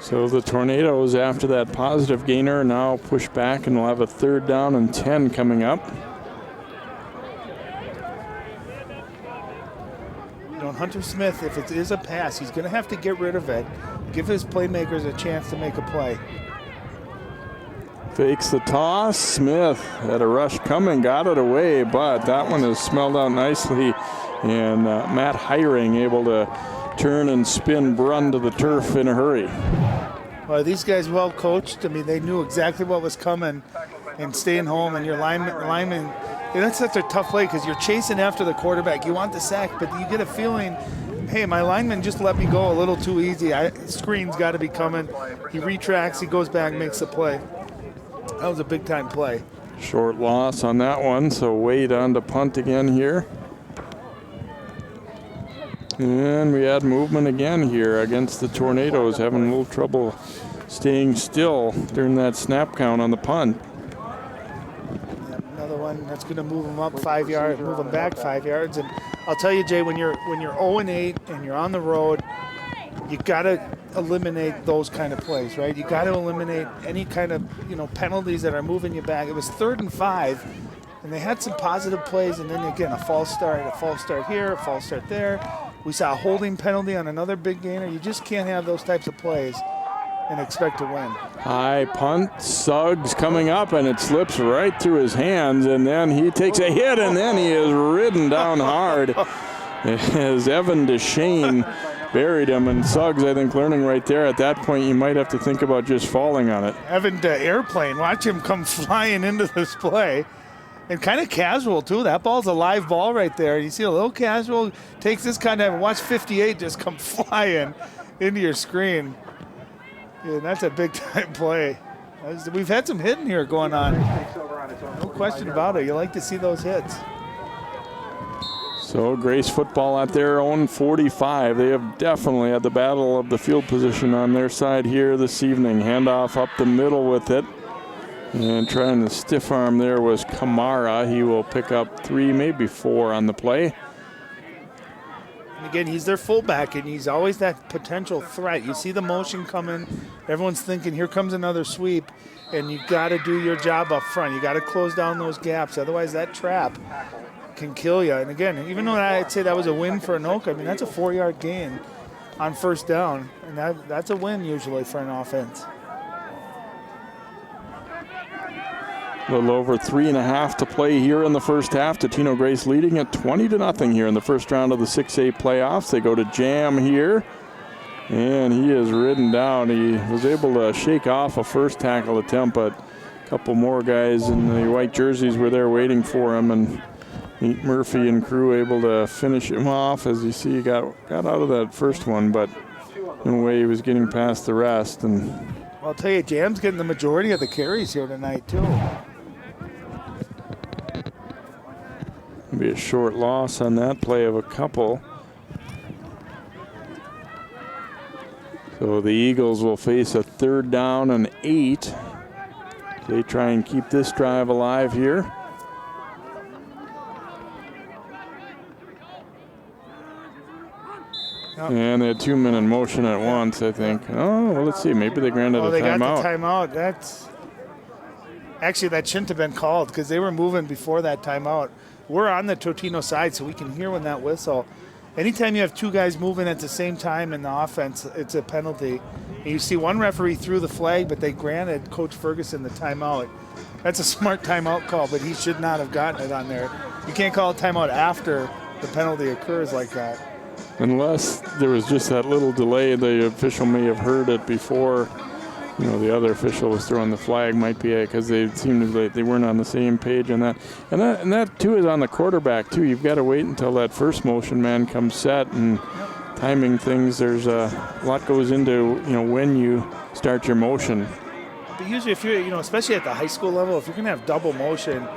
So the Tornadoes, after that positive gainer, now push back, and we'll have a 3rd down and 10 coming up. Hunter Smith, if it is a pass, he's going to have to get rid of it, give his playmakers a chance to make a play. Fakes the toss. Smith had a rush coming, got it away, but that one is smelled out nicely. And Matt Hiring able to turn and spin run to the turf in a hurry. Well, these guys well coached. I mean, they knew exactly what was coming and staying home, and your lineman that's such a tough play because you're chasing after the quarterback. You want the sack, but you get a feeling, hey, my lineman just let me go a little too easy. Screen's got to be coming. He retracts, he goes back, makes a play. That was a big-time play. Short loss on that one, so Wade on to punt again here. And we had movement again here against the Tornadoes, having a little trouble staying still during that snap count on the punt. Another one that's going to move them up 5 yards, move them back 5 yards. And I'll tell you, Jay, when you're 0-8 and you're on the road, you got to eliminate those kind of plays, right? You got to eliminate any kind of penalties that are moving you back. It was 3rd and 5, and they had some positive plays, and then again a false start here, a false start there. We saw a holding penalty on another big gainer. You just can't have those types of plays. and expect to win. High punt, Suggs coming up, and it slips right through his hands, and then he takes a hit, and then he is ridden down hard as Evan DeShane buried him. And Suggs, I think, learning right there at that point, you might have to think about just falling on it. Evan Airplane, watch him come flying into this play. And kind of casual, too. That ball's a live ball right there. You see a little casual, takes this kind of, watch 58 just come flying into your screen. Yeah, that's a big-time play. We've had some hitting here going on. No question about it. You like to see those hits. So Grace football at their own 45. They have definitely had the battle of the field position on their side here this evening. Handoff up the middle with it. And trying to stiff arm there was Kamara. He will pick up 3, maybe 4 on the play. And again, he's their fullback, and he's always that potential threat. You see the motion coming. Everyone's thinking, here comes another sweep. And you got to do your job up front. You got to close down those gaps. Otherwise, that trap can kill you. And again, even though I'd say that was a win for Anoka, I mean, that's a 4-yard gain on first down. And that's a win usually for an offense. A little over 3.5 to play here in the first half. Totino-Grace leading at 20-0 here in the first round of the 6A playoffs. They go to Jam here, and he is ridden down. He was able to shake off a first tackle attempt, but a couple more guys in the white jerseys were there waiting for him, and Murphy and crew able to finish him off. As you see, he got out of that first one, but in a way he was getting past the rest. And well, I'll tell you, Jam's getting the majority of the carries here tonight, too. Be a short loss on that play of a couple. So the Eagles will face a 3rd down and 8. They try and keep this drive alive here. And they had 2 men in motion at once, I think. Oh, well, let's see. Maybe they granted a timeout. They got the timeout. Actually, that shouldn't have been called because they were moving before that timeout. We're on the Totino side, so we can hear when that whistle. Anytime you have 2 guys moving at the same time in the offense, it's a penalty. And you see one referee threw the flag, but they granted Coach Ferguson the timeout. That's a smart timeout call, but he should not have gotten it on there. You can't call a timeout after the penalty occurs like that. Unless there was just that little delay, the official may have heard it before. You know, the other official was throwing the flag, might be it, because they seemed like they weren't on the same page on that. And that too is on the quarterback too. You've got to wait until that first motion man comes set, and timing things. There's a lot goes into when you start your motion. But usually, if you're especially at the high school level, if you're going to have double motion,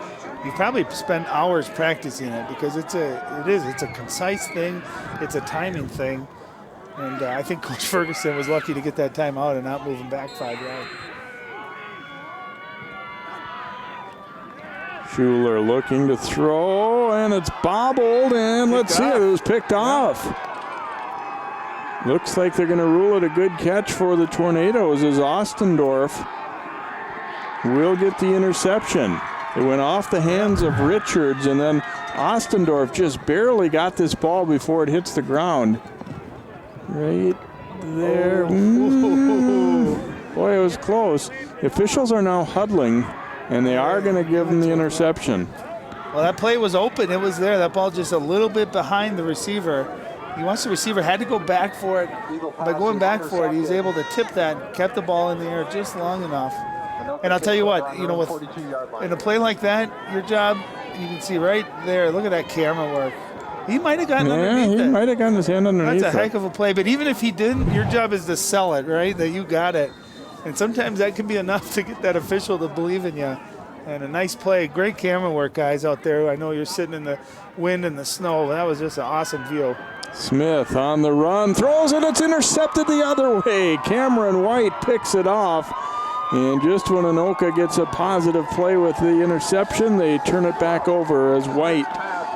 you probably spend hours practicing it because it's a concise thing, it's a timing thing. And I think Coach Ferguson was lucky to get that time out and not moving back 5 yards. Schuler looking to throw, and it's bobbled, and let's see, it was picked off. Looks like they're going to rule it a good catch for the Tornadoes as Ostendorf will get the interception. It went off the hands of Richards, and then Ostendorf just barely got this ball before it hits the ground. Right there. Boy, it was close. The officials are now huddling, and they are going to give him the interception. Well, that play was open. It was there. That ball just a little bit behind the receiver. Once the receiver had to go back for it. By going back for it, he was able to tip that, kept the ball in the air just long enough. And I'll tell you what, in a play like that, your job, you can see right there, look at that camera work. He might have gotten underneath it. Yeah, he might have gotten his hand underneath it. That's a heck of a play. But even if he didn't, your job is to sell it, right? That you got it. And sometimes that can be enough to get that official to believe in you. And a nice play. Great camera work, guys, out there. I know you're sitting in the wind and the snow. That was just an awesome view. Smith on the run, throws it. It's intercepted the other way. Cameron White picks it off. And just when Anoka gets a positive play with the interception, they turn it back over as White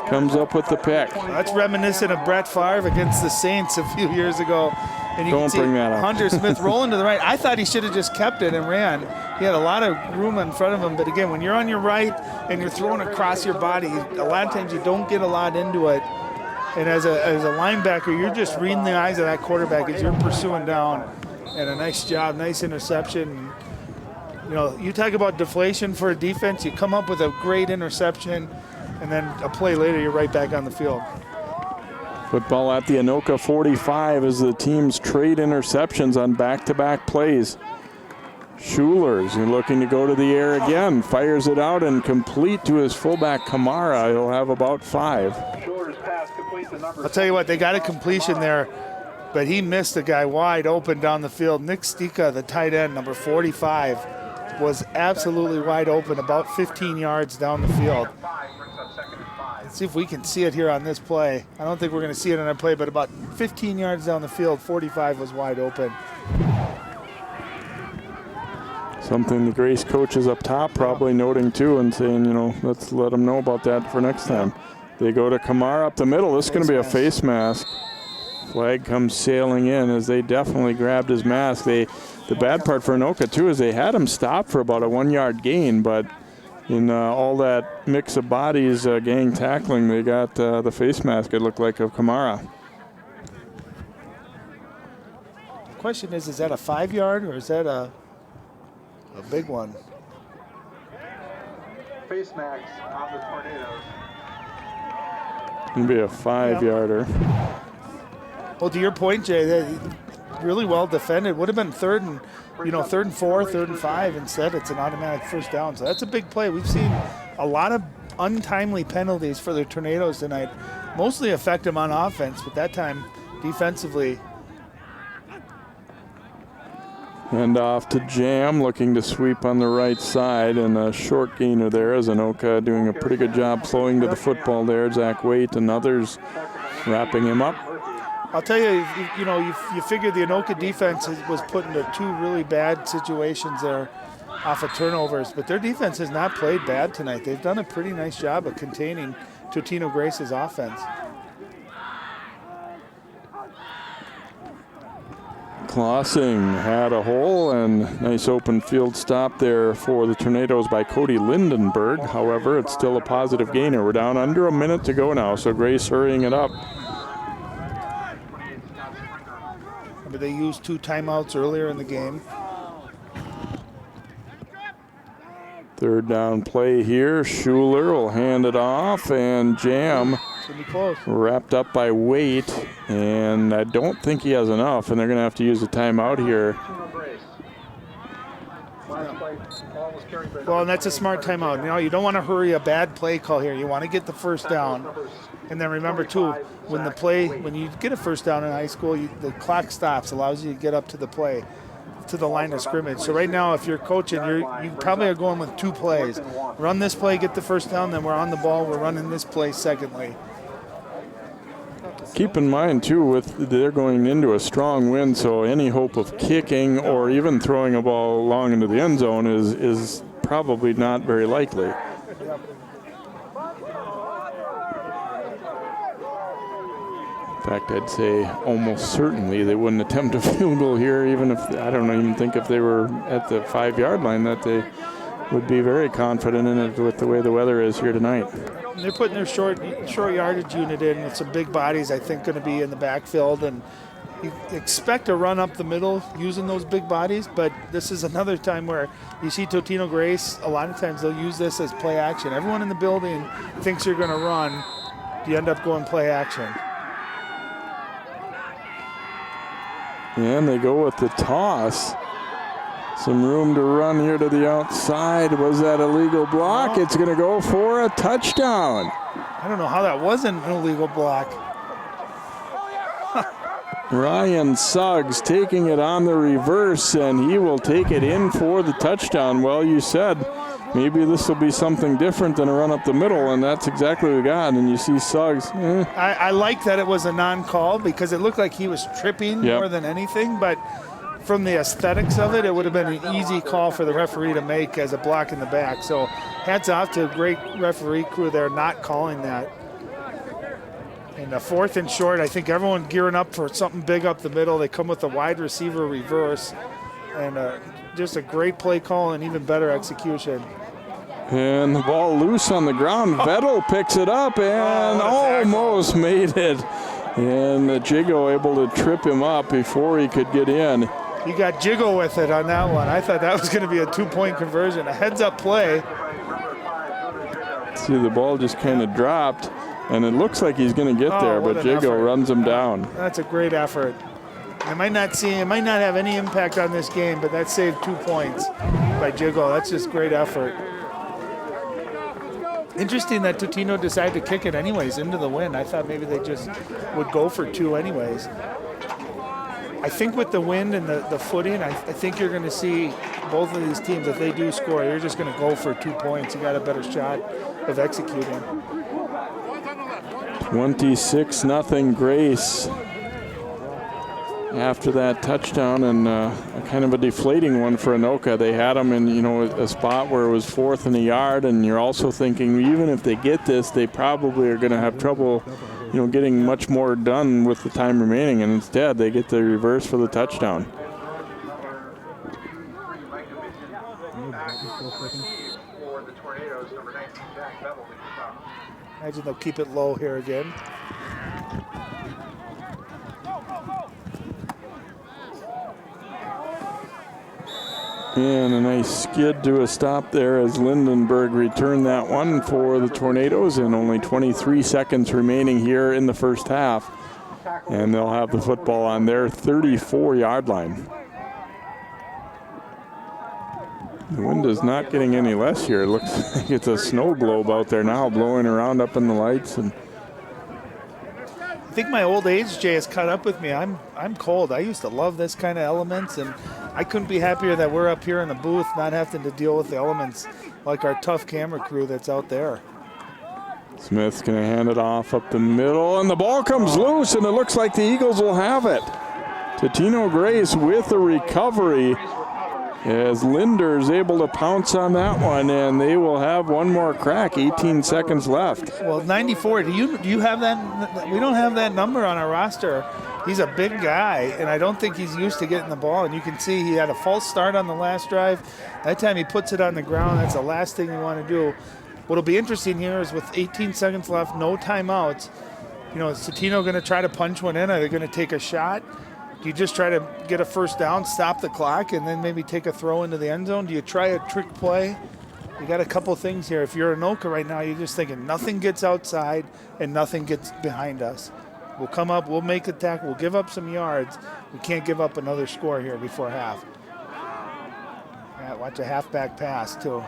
comes up with the pick. That's reminiscent of Brett Favre against the Saints a few years ago. And you Don't can bring see that up. Hunter Smith rolling to the right. I thought he should have just kept it and ran. He had a lot of room in front of him. But again, when you're on your right and you're throwing across your body, a lot of times you don't get a lot into it. And as a linebacker, you're just reading the eyes of that quarterback as you're pursuing down. And a nice job, nice interception. You know, you talk about deflation for a defense, you come up with a great interception, and then a play later, you're right back on the field. Football at the Anoka 45 as the teams trade interceptions on back-to-back plays. Schuler's looking to go to the air again, fires it out and complete to his fullback Kamara. He'll have about 5. I'll tell you what, they got a completion there, but he missed a guy wide open down the field. Nick Stika, the tight end, number 45, was absolutely wide open, about 15 yards down the field. Let's see if we can see it here on this play. I don't think we're going to see it on our play, but about 15 yards down the field, 45 was wide open. Something the Grace coaches up top probably noting too and saying, you know, let's let them know about that for next time. They go to Kamara up the middle. This is going to be a face mask. Flag comes sailing in as they definitely grabbed his mask. The bad part for Anoka too is they had him stop for about a 1-yard gain, but in all that mix of bodies, gang tackling, they got the face mask, it looked like, of Kamara. The question is that a 5-yard or is that a big one? Face max on the Tornadoes. It'll be a 5-yarder. Well, to your point, Jay, they really well defended. Would have been third and 4, 3rd and 5. Instead, it's an automatic first down. So that's a big play. We've seen a lot of untimely penalties for the Tornadoes tonight. Mostly affect them on offense, but that time defensively. And off to Jam, looking to sweep on the right side, and a short gainer there as Anoka doing a pretty good job flowing to the football there. Zach Waite and others wrapping him up. I'll tell you, you figure the Anoka defense was put into 2 really bad situations there off of turnovers, but their defense has not played bad tonight. They've done a pretty nice job of containing Totino-Grace's offense. Klossing had a hole and nice open field stop there for the Tornadoes by Cody Lindenberg. However, it's still a positive gainer. We're down under a minute to go now, so Grace hurrying it up. But they used 2 timeouts earlier in the game. 3rd down play here. Schuler will hand it off, and Jam wrapped up by Waite, and I don't think he has enough, and they're going to have to use a timeout here. Well, and that's a smart timeout. You know, you don't want to hurry a bad play call here. You want to get the first down. And then remember, too, when you get a first down in high school, the clock stops, allows you to get up to the play, to the line of scrimmage. So right now, if you're coaching, you probably are going with 2 plays. Run this play, get the first down, then we're on the ball. We're running this play secondly. Keep in mind, too, they're going into a strong wind, so any hope of kicking or even throwing a ball long into the end zone is probably not very likely. In fact, I'd say almost certainly they wouldn't attempt a field goal here, even if, I don't even think if they were at the 5-yard line that they would be very confident in it with the way the weather is here tonight. They're putting their short yardage unit in with some big bodies, I think, going to be in the backfield. And you expect a run up the middle using those big bodies, but this is another time where you see Totino-Grace, a lot of times they'll use this as play action. Everyone in the building thinks you're going to run. You end up going play action. And they go with the toss. Some room to run here to the outside. Was that a legal block? It's going to go for a touchdown. I don't know how that wasn't an illegal block. Ryan Suggs taking it on the reverse, and he will take it in for the touchdown. Well, you said maybe this will be something different than a run up the middle, and that's exactly what we got. And you see Suggs. I like that it was a non-call because it looked like he was tripping more than anything, but from the aesthetics of it, it would have been an easy call for the referee to make as a block in the back. So hats off to a great referee crew there not calling that. And the 4th and short, I think everyone gearing up for something big up the middle. They come with the wide receiver reverse, and just a great play call and even better execution. And the ball loose on the ground. Vettel picks it up and almost made it. And Jigo able to trip him up before he could get in. He got jiggle with it on that one. I thought that was going to be a 2-point conversion. A heads-up play. See, the ball just kind of dropped, and it looks like he's going to get there, but Jiggle runs him down. That's a great effort. It might not have any impact on this game, but that saved 2 points by Jiggle. That's just great effort. Interesting that Totino decided to kick it anyways into the wind. I thought maybe they just would go for 2 anyways. I think with the wind and the footing, I think you're going to see both of these teams, if they do score, you're just going to go for 2 points. You got a better shot of executing. 26-0 Grace. After that touchdown, and kind of a deflating one for Anoka. They had them in, a spot where it was 4th and a yard, and you're also thinking even if they get this, they probably are going to have trouble, getting much more done with the time remaining, and instead they get the reverse for the touchdown. Imagine they'll keep it low here again. And a nice skid to a stop there as Lindenberg returned that one for the Tornadoes, and only 23 seconds remaining here in the first half. And they'll have the football on their 34-yard line. The wind is not getting any less here. It looks like it's a snow globe out there now, blowing around up in the lights. And I think my old age, Jay, has caught up with me. I'm cold. I used to love this kind of elements, and I couldn't be happier that we're up here in the booth not having to deal with the elements like our tough camera crew that's out there. Smith's going to hand it off up the middle, and the ball comes loose, and it looks like the Eagles will have it. Totino-Grace with a recovery as Linder's able to pounce on that one, and they will have one more crack. 18 seconds left. Well, 94, do you have that? We don't have that number on our roster. He's a big guy, and I don't think he's used to getting the ball, and you can see he had a false start on the last drive. That time he puts it on the ground. That's the last thing you want to do. What'll be interesting here is with 18 seconds left, no timeouts, is Totino going to try to punch one in? Are they going to take a shot? Do you just try to get a first down, stop the clock, and then maybe take a throw into the end zone? Do you try a trick play? You got a couple things here. If you're Anoka right now, you're just thinking nothing gets outside and nothing gets behind us. We'll come up, we'll make a tackle, we'll give up some yards. We can't give up another score here before half. Yeah, watch a halfback pass, too.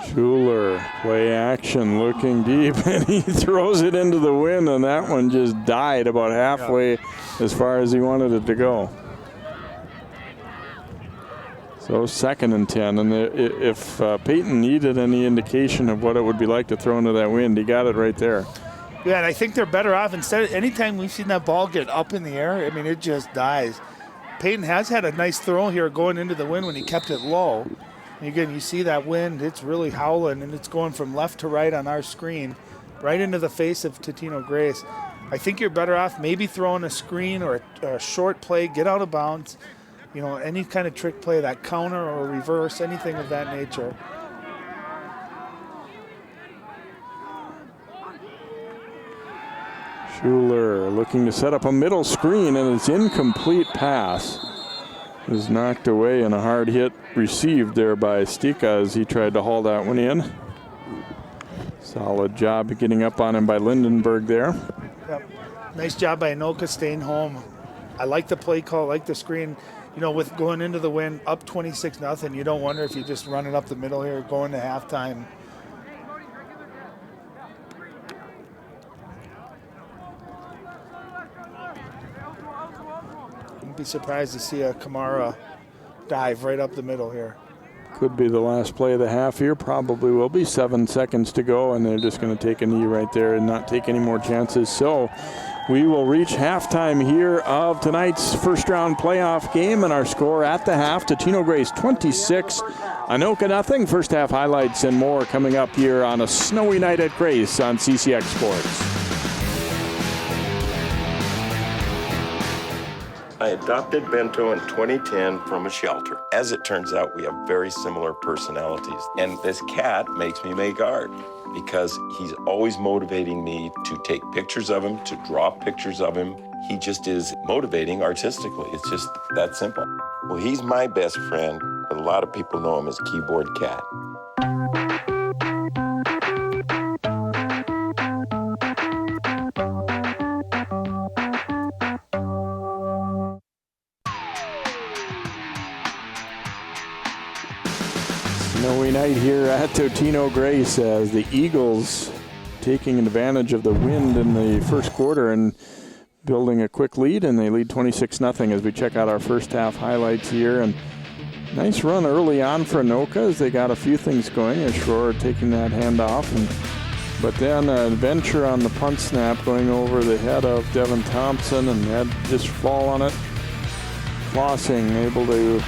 Schuler, play action, looking deep, and he throws it into the wind, and that one just died about halfway as far as he wanted it to go. So 2nd and 10, and if Peyton needed any indication of what it would be like to throw into that wind, he got it right there. Yeah, and I think they're better off. Anytime we've seen that ball get up in the air, it just dies. Peyton has had a nice throw here going into the wind when he kept it low. And again, you see that wind, it's really howling, and it's going from left to right on our screen, right into the face of Totino-Grace. I think you're better off maybe throwing a screen or a short play, get out of bounds, any kind of trick play, that counter or reverse, anything of that nature. Schuler looking to set up a middle screen, and it's incomplete pass. Is knocked away, and a hard hit received there by Stika as he tried to haul that one in. Solid job getting up on him by Lindenberg there. Yep. Nice job by Anoka staying home. I like the play call, I like the screen. With going into the wind, up 26-0, you don't wonder if you just run it up the middle here going to halftime. Be surprised to see a Kamara dive right up the middle here. Could be the last play of the half here. Probably will be. 7 seconds to go, and they're just going to take a knee right there and not take any more chances. So we will reach halftime here of tonight's first-round playoff game, and our score at the half, Totino-Grace 26, Anoka nothing. First half highlights and more coming up here on a snowy night at Grace on CCX Sports. I adopted Bento in 2010 from a shelter. As it turns out, we have very similar personalities. And this cat makes me make art because he's always motivating me to take pictures of him, to draw pictures of him. He just is motivating artistically. It's just that simple. Well, he's my best friend, but a lot of people know him as Keyboard Cat. Snowy night here at Totino-Grace as the Eagles taking advantage of the wind in the first quarter and building a quick lead, and they lead 26-0 as we check out our first half highlights here. And nice run early on for Anoka as they got a few things going. Ashore taking that handoff, but then an adventure on the punt snap going over the head of Devin Thompson, and had just fall on it. Flossing able to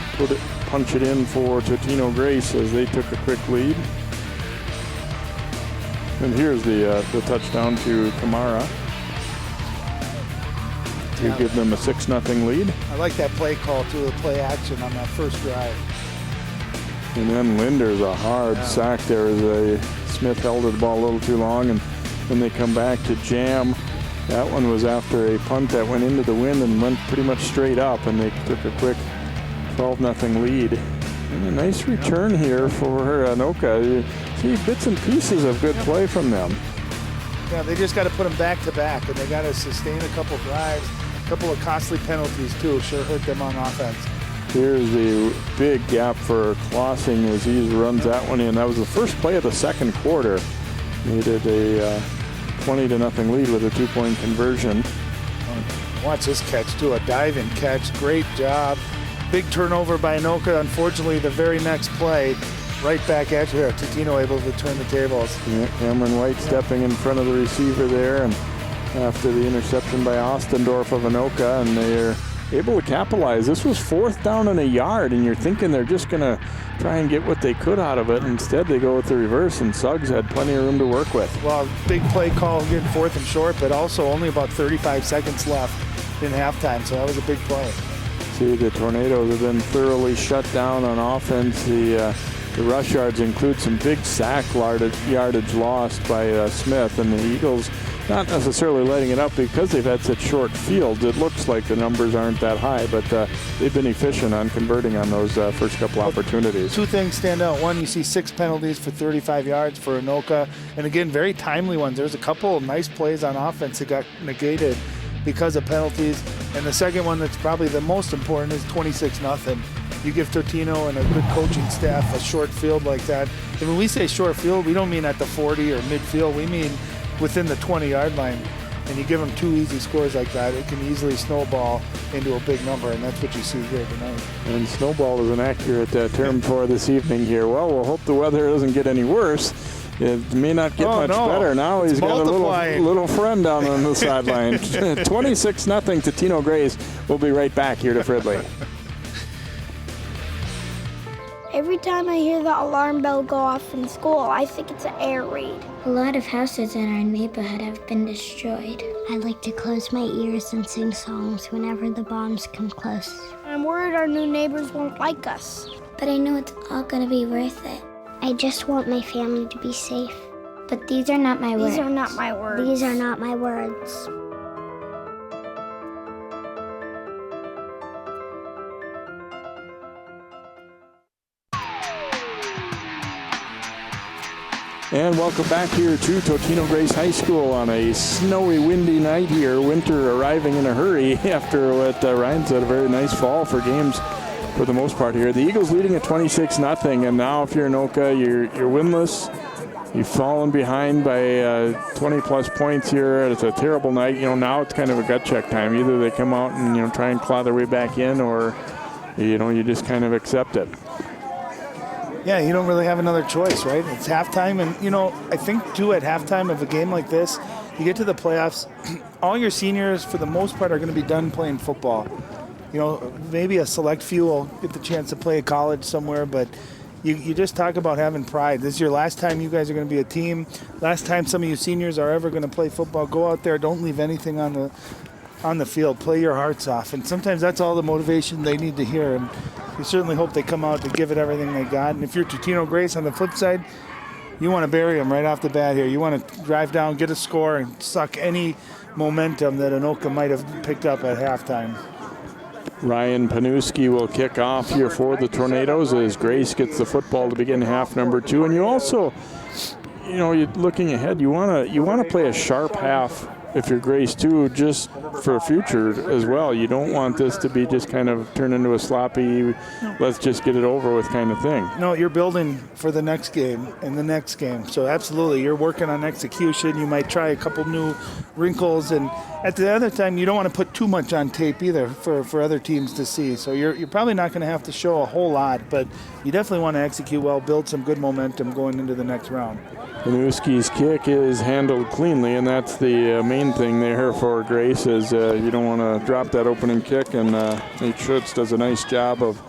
punch it in for Totino-Grace as they took a quick lead. And here's the touchdown to Kamara to give them a 6-0 lead. I like that play call too, the play action on that first drive. And then Linder's a hard sack there as Smith held the ball a little too long, and then they come back to jam. That one was after a punt that went into the wind and went pretty much straight up, and they took a quick 12-0 lead. And a nice return here for Anoka. You see bits and pieces of good play from them. Yeah, they just got to put them back to back, and they got to sustain a couple drives, a couple of costly penalties too. Sure hurt them on offense. Here's the big gap for Klossing as he runs that one in. That was the first play of the second quarter. Needed a 20-0 lead with a 2-point conversion. Watch this catch too, a diving catch. Great job. Big turnover by Anoka. Unfortunately, the very next play, right back at you. Totino able to turn the tables. Yeah, Cameron White stepping in front of the receiver there, and after the interception by Ostendorf of Anoka, and they're able to capitalize. This was 4th down and a yard, and you're thinking they're just going to try and get what they could out of it. Instead, they go with the reverse, and Suggs had plenty of room to work with. Well, big play call, getting 4th and short, but also only about 35 seconds left in halftime, so that was a big play. See, the Tornadoes have been thoroughly shut down on offense. The rush yards include some big sack yardage lost by Smith, and the Eagles not necessarily letting it up because they've had such short fields. It looks like the numbers aren't that high, but they've been efficient on converting on those first couple opportunities. Two things stand out. One, you see 6 penalties for 35 yards for Anoka, and again, very timely ones. There's a couple of nice plays on offense that got negated because of penalties. And the second one that's probably the most important is 26-0. You give Totino and a good coaching staff a short field like that. And when we say short field, we don't mean at the 40 or midfield. We mean within the 20-yard line. And you give them 2 easy scores like that, it can easily snowball into a big number, and that's what you see here tonight. And snowball is an accurate term for this evening here. Well, we'll hope the weather doesn't get any worse. It may not get much better. Now he's got a little friend down on the sideline. 26-0 Totino-Grace. We'll be right back here to Fridley. Every time I hear the alarm bell go off in school, I think it's an air raid. A lot of houses in our neighborhood have been destroyed. I like to close my ears and sing songs whenever the bombs come close. I'm worried our new neighbors won't like us. But I know it's all gonna be worth it. I just want my family to be safe. But these are not my words. These are not my words. These are not my words. And welcome back here to Totino-Grace High School on a snowy, windy night here. Winter arriving in a hurry after what Ryan said, a very nice fall for games for the most part here. The Eagles leading at 26-0, and now if you're Anoka, you're winless. You've fallen behind by 20-plus points here. It's a terrible night. Now it's kind of a gut check time. Either they come out and try and claw their way back in, or you just kind of accept it. Yeah, you don't really have another choice, right? It's halftime, and I think too at halftime of a game like this, you get to the playoffs, all your seniors for the most part are going to be done playing football. Maybe a select few will get the chance to play at college somewhere, but you just talk about having pride. This is your last time you guys are going to be a team. Last time some of you seniors are ever going to play football. Go out there, don't leave anything on the field. Play your hearts off, and sometimes that's all the motivation they need to hear. And we certainly hope they come out to give it everything they got. And if you're Totino-Grace on the flip side, you want to bury them right off the bat here. You want to drive down, get a score, and suck any momentum that Anoka might have picked up at halftime. Ryan Panuski will kick off here for the Tornadoes as Grace gets the football to begin half number 2. And you also, you're looking ahead, you want to play a sharp half if you're Grace too, just for future as well. You don't want this to be just kind of turn into a sloppy, let's just get it over with kind of thing. No, you're building for the next game and the next game. So absolutely, you're working on execution. You might try a couple new wrinkles, and at the other time, you don't want to put too much on tape either for other teams to see. So you're probably not going to have to show a whole lot, but you definitely want to execute well, build some good momentum going into the next round. Panuski's kick is handled cleanly, and that's the main thing there for Grace is you don't want to drop that opening kick, and Nate Schutz does a nice job of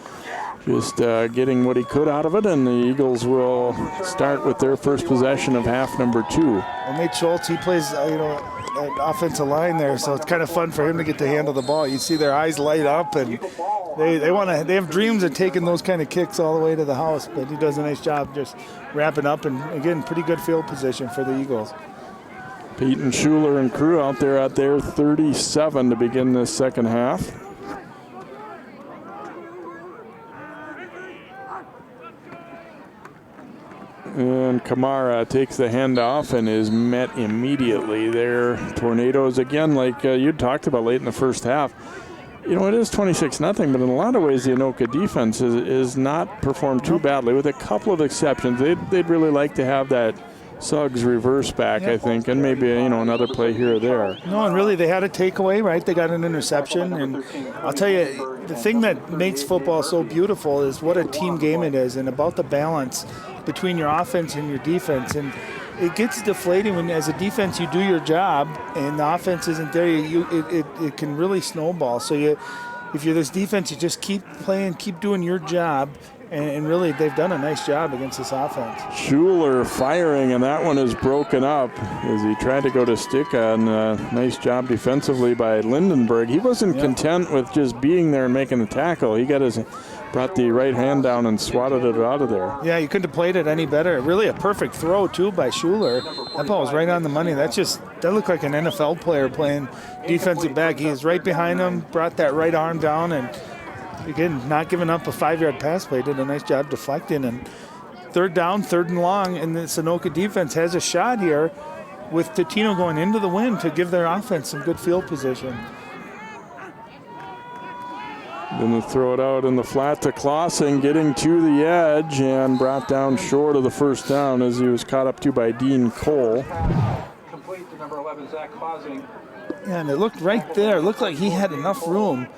just getting what he could out of it, and the Eagles will start with their first possession of half number 2. Well, Nate Schultz, he plays an offensive line there, so it's kind of fun for him to get to handle the ball. You see their eyes light up, and they have dreams of taking those kind of kicks all the way to the house, but he does a nice job just wrapping up, and again, pretty good field position for the Eagles. Peyton Schuler and crew out there at their 37 to begin this second half. And Kamara takes the handoff and is met immediately there. Tornadoes, again, like you talked about late in the first half, it is 26-0, but in a lot of ways the Anoka defense is not performed too badly, with a couple of exceptions. They'd really like to have that Suggs reverse back, I think, and maybe another play here or there. No, and really they had a takeaway, right? They got an interception, and I'll tell you, the thing that makes football so beautiful is what a team game it is, and about the balance between your offense and your defense. And it gets deflating when, as a defense, you do your job and the offense isn't there. It can really snowball. So if you're this defense, you just keep playing, keep doing your job. And really, they've done a nice job against this offense. Schuler firing, and that one is broken up as he tried to go to Sticka, and nice job defensively by Lindenberg. He wasn't content with just being there and making the tackle. He brought the right hand down and swatted it out of there. Yeah, you couldn't have played it any better. Really a perfect throw, too, by Schuler. That ball was right on the money. That looked like an NFL player playing defensive back. He was right behind him, brought that right arm down, and again, not giving up a 5-yard pass play. Did a nice job deflecting. And third down, third and long, and the Anoka defense has a shot here with Totino going into the wind to give their offense some good field position. Then they throw it out in the flat to Clausen, getting to the edge and brought down short of the first down as he was caught up to by Dean Cole. Complete to number 11, Zach Clausing. Yeah, and it looked right there. It looked like he had enough room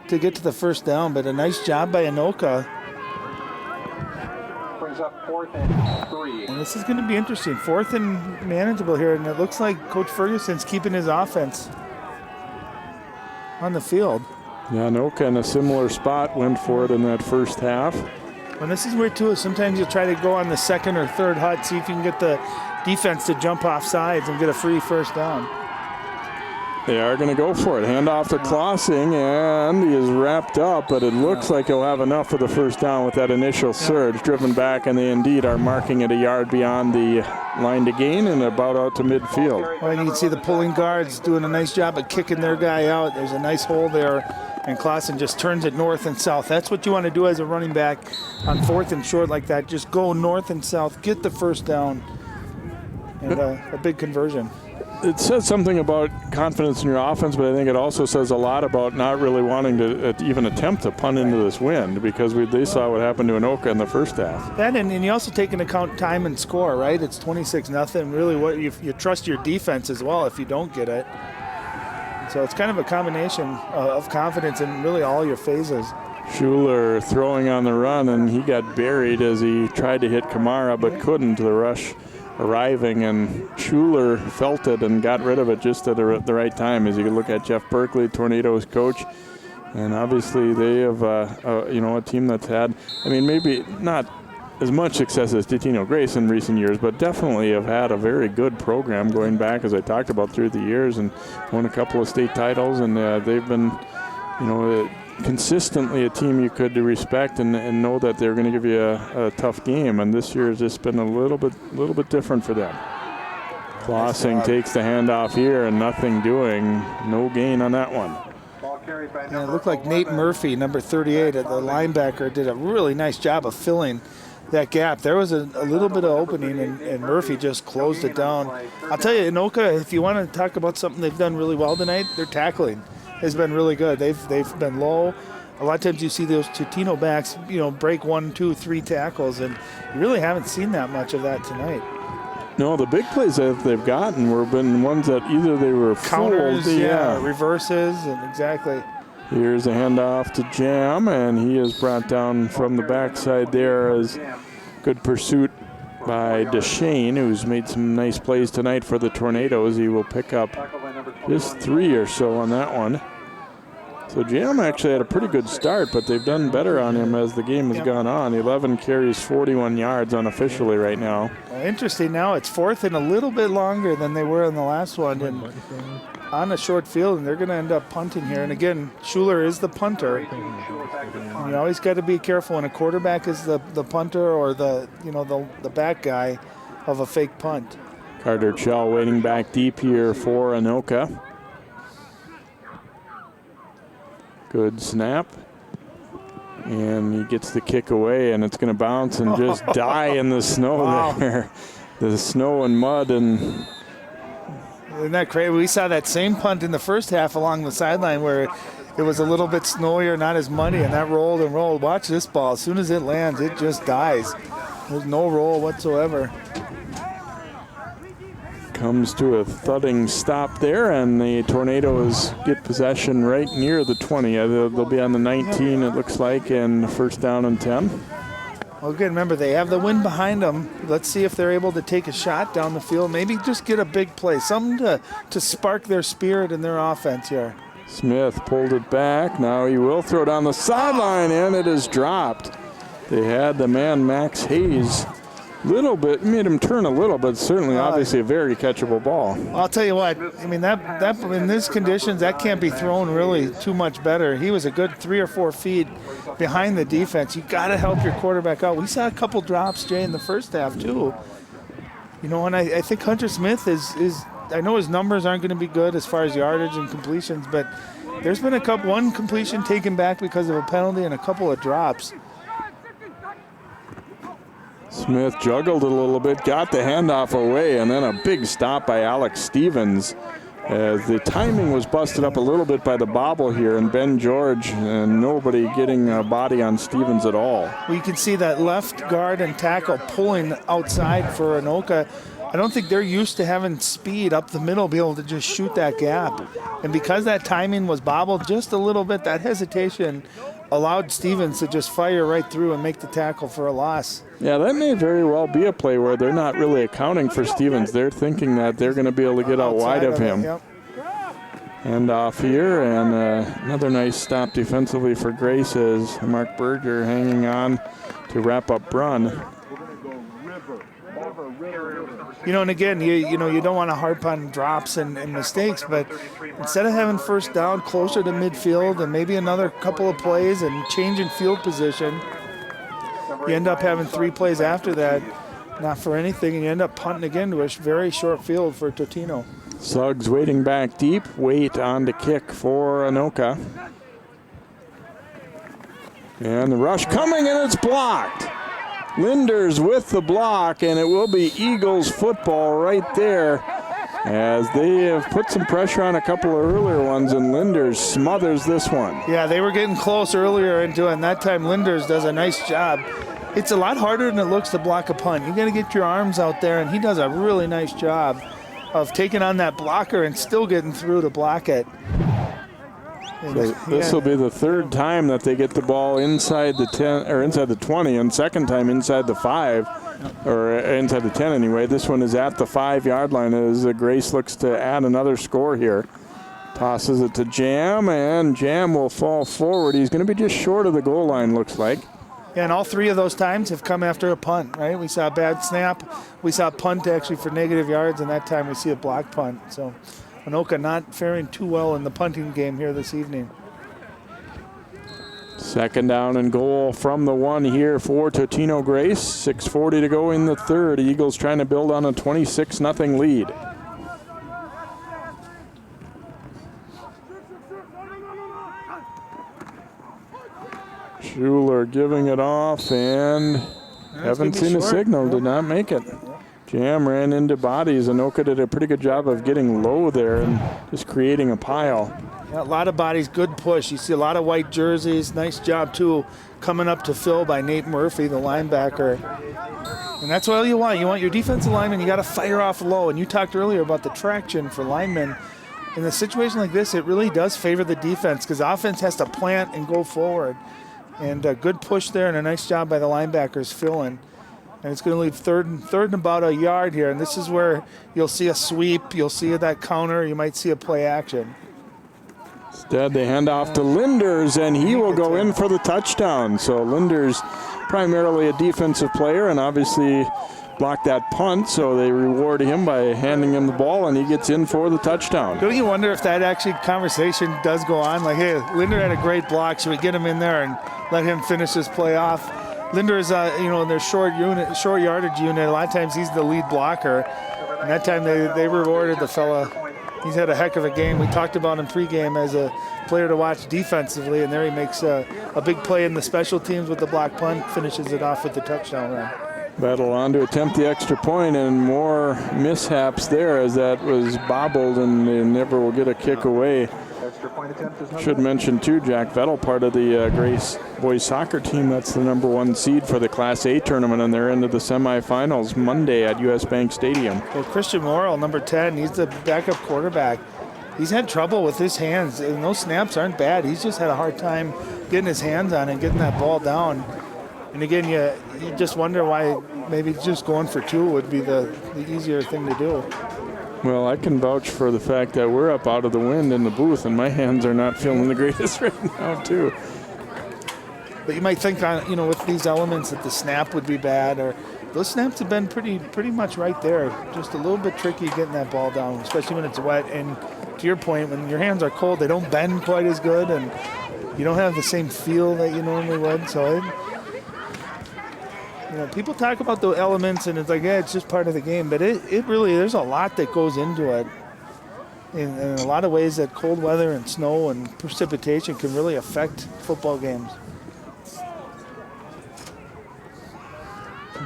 to get to the first down, but a nice job by Anoka. Brings up 4th and 3. And this is going to be interesting. 4th and manageable here, and it looks like Coach Ferguson's keeping his offense on the field. Yeah, Anoka in a similar spot went for it in that first half. And this is where, too, sometimes you try to go on the second or third hut, see if you can get the defense to jump off sides and get a free first down. They are going to go for it. Hand off to Clausing, and he is wrapped up, but it looks like he'll have enough for the first down with that initial surge. Driven back, and they indeed are marking it a yard beyond the line to gain and about out to midfield. Well, and you can see the pulling guards doing a nice job of kicking their guy out. There's a nice hole there, and Clausen just turns it north and south. That's what you want to do as a running back on 4th and short like that. Just go north and south, get the first down, and a big conversion. It says something about confidence in your offense, but I think it also says a lot about not really wanting to even attempt to punt into this wind, because they saw what happened to Anoka in the first half. That, and you also take into account time and score, right? It's 26-0. Really, what you trust your defense as well if you don't get it. So it's kind of a combination of confidence in really all your phases. Schuler throwing on the run, and he got buried as he tried to hit Kamara, but couldn't. The rush arriving, and Schuler felt it and got rid of it just at the right time. As you can look at Jeff Berkeley, Tornadoes coach, and obviously they have a team that's had, maybe not as much success as Totino-Grace in recent years, but definitely have had a very good program going back, as I talked about, through the years, and won a couple of state titles, and they've been consistently a team you could respect and know that they're going to give you a tough game. And this year has just been a little bit different for them. Klossing takes the handoff here and nothing doing. No gain on that one. And it looked like Nate Murphy, number 38, the linebacker, did a really nice job of filling that gap. There was a little bit of opening, and Murphy just closed it down. I'll tell you, Anoka, if you want to talk about something they've done really well tonight, their tackling has been really good. They've been low. A lot of times you see those Totino backs, break 1, 2, 3 tackles, and you really haven't seen that much of that tonight. No, the big plays that they've gotten were been ones that either they were counters, fooled, reverses, and exactly. Here's a handoff to Jam, and he is brought down from the backside there as good pursuit by DeShane, who's made some nice plays tonight for the Tornadoes. He will pick up just 3 or so on that one. So Jam actually had a pretty good start, but they've done better on him as the game has gone on. 11 carries, 41 yards unofficially right now. Well, interesting now, it's 4th and a little bit longer than they were in the last one. And on a short field, and they're going to end up punting here. And again, Schuler is the punter. And you always got to be careful when a quarterback is the punter or the back guy of a fake punt. Carter Chell waiting back deep here for Anoka. Good snap. And he gets the kick away, and it's going to bounce and just die in the snow there. The snow and mud and... Isn't that crazy? We saw that same punt in the first half along the sideline where it was a little bit snowier, not as muddy, and that rolled and rolled. Watch this ball. As soon as it lands, it just dies. There's no roll whatsoever. Comes to a thudding stop there, and the Tornadoes get possession right near the 20. They'll be on the 19, it looks like, and first down and 10. Well, again, remember, they have the wind behind them. Let's see if they're able to take a shot down the field. Maybe just get a big play, something to spark their spirit in their offense here. Smith pulled it back. Now he will throw down the sideline, and it is dropped. They had the man, Max Hayes, made him turn a little, but certainly obviously a very catchable ball. I'll tell you what, I mean, that in these conditions, that can't be thrown really too much better. He was a good 3 or 4 feet behind the defense. You got to help your quarterback out. We saw a couple drops, Jay, in the first half too. And I think Hunter Smith is I know his numbers aren't going to be good as far as yardage and completions, but there's been one completion taken back because of a penalty and a couple of drops. Smith juggled a little bit, got the handoff away, and then a big stop by Alex Stevens. The timing was busted up a little bit by the bobble here, and Ben George and nobody getting a body on Stevens at all. Well, you can see that left guard and tackle pulling outside for Anoka. I don't think they're used to having speed up the middle, be able to just shoot that gap. And because that timing was bobbled just a little bit, that hesitation allowed Stevens to just fire right through and make the tackle for a loss. Yeah, that may very well be a play where they're not really accounting for Stevens. They're thinking that they're going to be able to get out wide of him. Yep. And off here, and another nice stop defensively for Grace as Mark Berger hanging on to wrap up Brunn. And again, you don't want to harp on drops and mistakes, but instead of having first down closer to midfield and maybe another couple of plays and changing field position, you end up having 3 plays after that, not for anything, and you end up punting again to a very short field for Totino. Suggs waiting back deep, wait on the kick for Anoka. And the rush coming, and it's blocked. Linders with the block, and it will be Eagles football right there as they have put some pressure on a couple of earlier ones, and Linders smothers this one. Yeah, they were getting close earlier into it, and that time Linders does a nice job. It's a lot harder than it looks to block a punt. You got to get your arms out there, and he does a really nice job of taking on that blocker and still getting through to block it. So this will be the 3rd time that they get the ball inside the 10 or inside the 20, and 2nd time inside the 5, or inside the 10 anyway. This one is at the 5-yard line as Grace looks to add another score here. Tosses it to Jam, and Jam will fall forward. He's going to be just short of the goal line, looks like. Yeah, and all 3 of those times have come after a punt, right? We saw a bad snap. We saw a punt actually for negative yards, and that time we see a block punt. So Anoka not faring too well in the punting game here this evening. Second down and goal from the 1 here for Totino-Grace. 6:40 to go in the third. Eagles trying to build on a 26-0 lead. Schuler giving it off, and haven't seen a signal, did not make it. Jam ran into bodies. Anoka did a pretty good job of getting low there and just creating a pile. Yeah, a lot of bodies, good push. You see a lot of white jerseys. Nice job, too, coming up to fill by Nate Murphy, the linebacker. And that's all you want. You want your defensive lineman, you got to fire off low. And you talked earlier about the traction for linemen. In a situation like this, it really does favor the defense because offense has to plant and go forward. And a good push there and a nice job by the linebackers filling. And it's going to leave third and about a yard here. And this is where you'll see a sweep. You'll see that counter. You might see a play action. Instead, they hand off to Linders, and he will go in for the touchdown. So Linders, primarily a defensive player, and obviously blocked that punt. So they reward him by handing him the ball, and he gets in for the touchdown. Don't you wonder if that actually conversation does go on? Like, hey, Linder had a great block. Should we get him in there and let him finish this play off? Linder is, in their short yardage unit, a lot of times he's the lead blocker. And that time they rewarded the fella. He's had a heck of a game. We talked about him pregame as a player to watch defensively, and there he makes a big play in the special teams with the block punt, finishes it off with the touchdown run. Battle on to attempt the extra point, and more mishaps there as that was bobbled, and they never will get a kick away. Should mention too, Jack Vettel, part of the Grace boys soccer team. That's the #1 seed for the Class A tournament, and they're into the semifinals Monday at US Bank Stadium. Well, Christian Morrill, number 10, he's the backup quarterback. He's had trouble with his hands, and those snaps aren't bad. He's just had a hard time getting his hands on it and getting that ball down. And again, you just wonder why maybe just going for two would be the easier thing to do. Well, I can vouch for the fact that we're up out of the wind in the booth, and my hands are not feeling the greatest right now, too. But you might think, with these elements that the snap would be bad, or those snaps have been pretty much right there. Just a little bit tricky getting that ball down, especially when it's wet. And to your point, when your hands are cold, they don't bend quite as good, and you don't have the same feel that you normally would. So people talk about the elements, and it's like, yeah, it's just part of the game. But it really, there's a lot that goes into it. In a lot of ways that cold weather and snow and precipitation can really affect football games.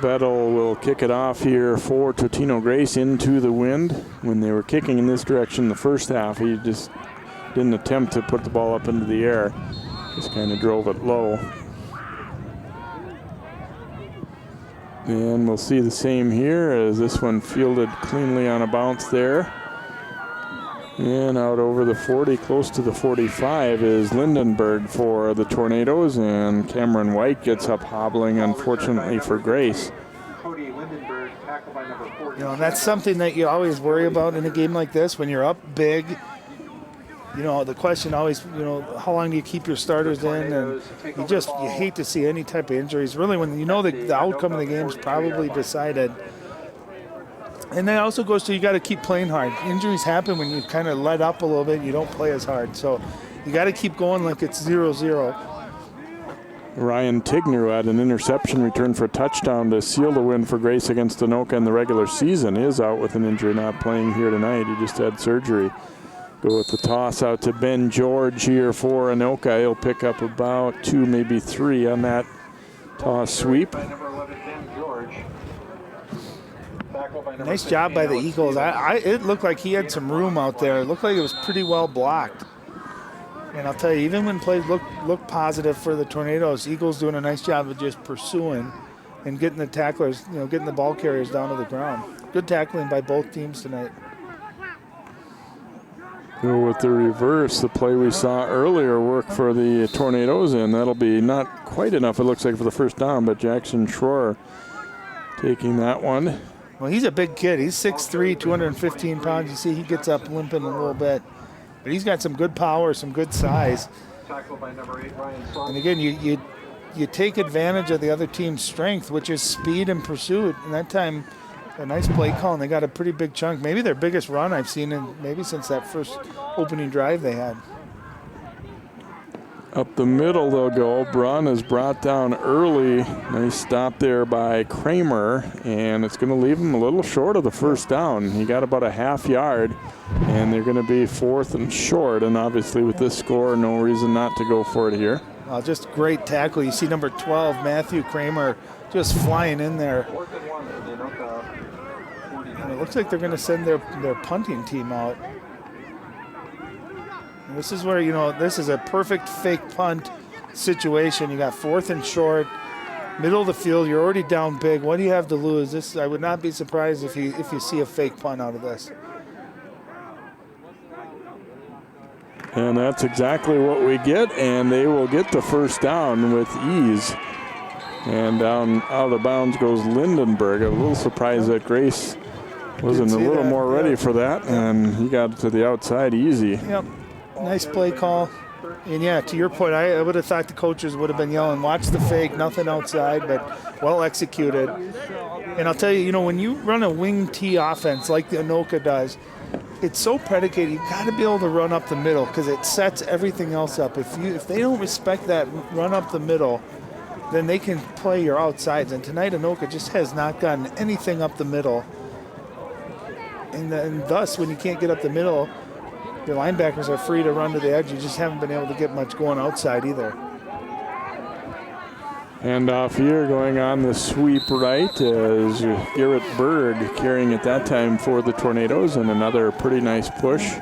Vettel will kick it off here for Totino-Grace into the wind. When they were kicking in this direction the first half, he just didn't attempt to put the ball up into the air. Just kind of drove it low. And we'll see the same here as this one fielded cleanly on a bounce there. And out over the 40, close to the 45, is Lindenberg for the Tornadoes, and Cameron White gets up hobbling, unfortunately, for Grace. And that's something that you always worry about in a game like this when you're up big. The question always, how long do you keep your starters in? And you hate to see any type of injuries. Really, when you know the outcome of the game is probably decided. And that also goes to you got to keep playing hard. Injuries happen when you kind of let up a little bit. You don't play as hard. So you got to keep going like it's 0-0. Ryan Tigner had an interception return for a touchdown to seal the win for Grace against Anoka in the regular season. Is out with an injury, not playing here tonight. He just had surgery. Go with the toss out to Ben George here for Anoka. He'll pick up about 2, maybe 3 on that toss sweep. Nice job by the Eagles. It looked like he had some room out there. It looked like it was pretty well blocked. And I'll tell you, even when plays look positive for the Tornadoes, Eagles doing a nice job of just pursuing and getting the tacklers, getting the ball carriers down to the ground. Good tackling by both teams tonight. Go with the reverse, the play we saw earlier work for the Tornadoes, and that'll be not quite enough, it looks like, for the first down, but Jackson Schroer taking that one. Well, he's a big kid. He's 6'3", 215 pounds. You see he gets up limping a little bit. But he's got some good power, some good size. And again, you take advantage of the other team's strength, which is speed and pursuit. And that time, a nice play call, and they got a pretty big chunk. Maybe their biggest run I've seen maybe since that first opening drive they had. Up the middle they'll go. Brunn is brought down early. Nice stop there by Kramer, and it's going to leave him a little short of the first down. He got about a half yard, and they're going to be 4th and short, and obviously with this score, no reason not to go for it here. Just great tackle. You see number 12, Matthew Kramer, just flying in there. And it looks like they're going to send their punting team out. And this is where, this is a perfect fake punt situation. You got 4th and short, middle of the field. You're already down big. What do you have to lose? I would not be surprised if you see a fake punt out of this. And that's exactly what we get, and they will get the first down with ease. And down out of bounds goes Lindenberg. A little surprised that Grace wasn't a little more ready for that, and he got to the outside easy. Yep. Nice play call. And yeah, to your point, I would have thought the coaches would have been yelling, watch the fake, nothing outside, but well executed. And I'll tell you, when you run a wing T offense like the Anoka does, it's so predicated, you've got to be able to run up the middle because it sets everything else up. If they don't respect that run up the middle, then they can play your outsides. And tonight, Anoka just has not gotten anything up the middle. And thus, when you can't get up the middle, your linebackers are free to run to the edge. You just haven't been able to get much going outside either. And off here going on the sweep right is Garrett Berg carrying at that time for the Tornadoes, and another pretty nice push.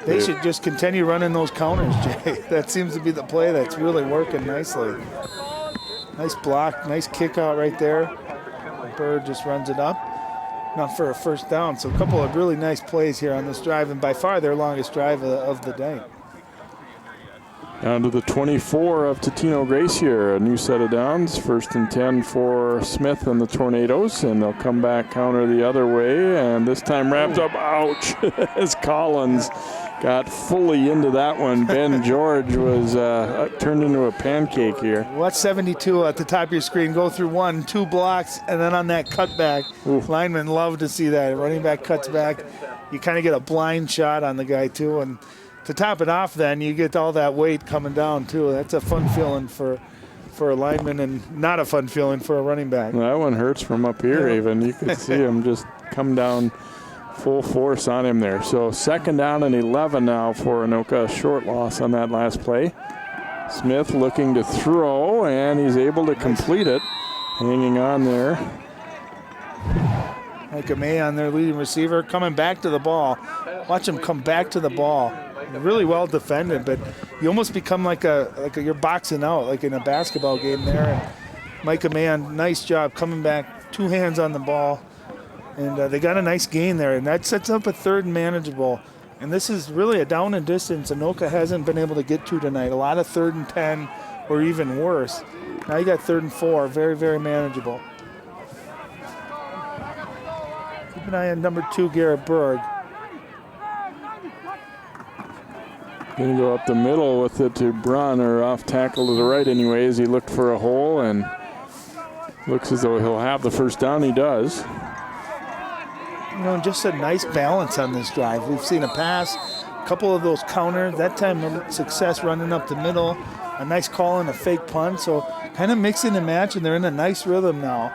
They should just continue running those counters, Jay. That seems to be the play that's really working nicely. Nice block, nice kick out right there. Berg just runs it up. Not for a first down. So a couple of really nice plays here on this drive, and by far their longest drive of the day. Down to the 24 of Totino-Grace here. A new set of downs. 1st and 10 for Smith and the Tornadoes, and they'll come back counter the other way, and this time wrapped up. Ouch! As Collins got fully into that one. Ben George was turned into a pancake here. Watch 72 at the top of your screen go through 1, 2 blocks, and then on that cutback, linemen love to see that. Running back cuts back. You kind of get a blind shot on the guy too, and to top it off, then you get all that weight coming down too. That's a fun feeling for a lineman, and not a fun feeling for a running back. That one hurts from up here. Even you can see him just come down full force on him there. So 2nd down and 11 now for Anoka. Short loss on that last play. Smith looking to throw, and he's able to complete it. Hanging on there. Micah May on their leading receiver, coming back to the ball. Watch him come back to the ball. Really well defended, but you almost become like you're boxing out, like in a basketball game there. And Micah May, nice job coming back, 2 hands on the ball. And they got a nice gain there, and that sets up a 3rd and manageable. And this is really a down and distance Anoka hasn't been able to get to tonight. A lot of 3rd and 10 or even worse. Now you got 3rd and 4, very, very manageable. Keep an eye on number 2, Garrett Berg. Going to go up the middle with it to Brunn, or off tackle to the right anyways. He looked for a hole, and looks as though he'll have the first down. He does. Just a nice balance on this drive. We've seen a pass, a couple of those counters. That time, success running up the middle. A nice call and a fake punt. So kind of mixing and matching. They're in a nice rhythm now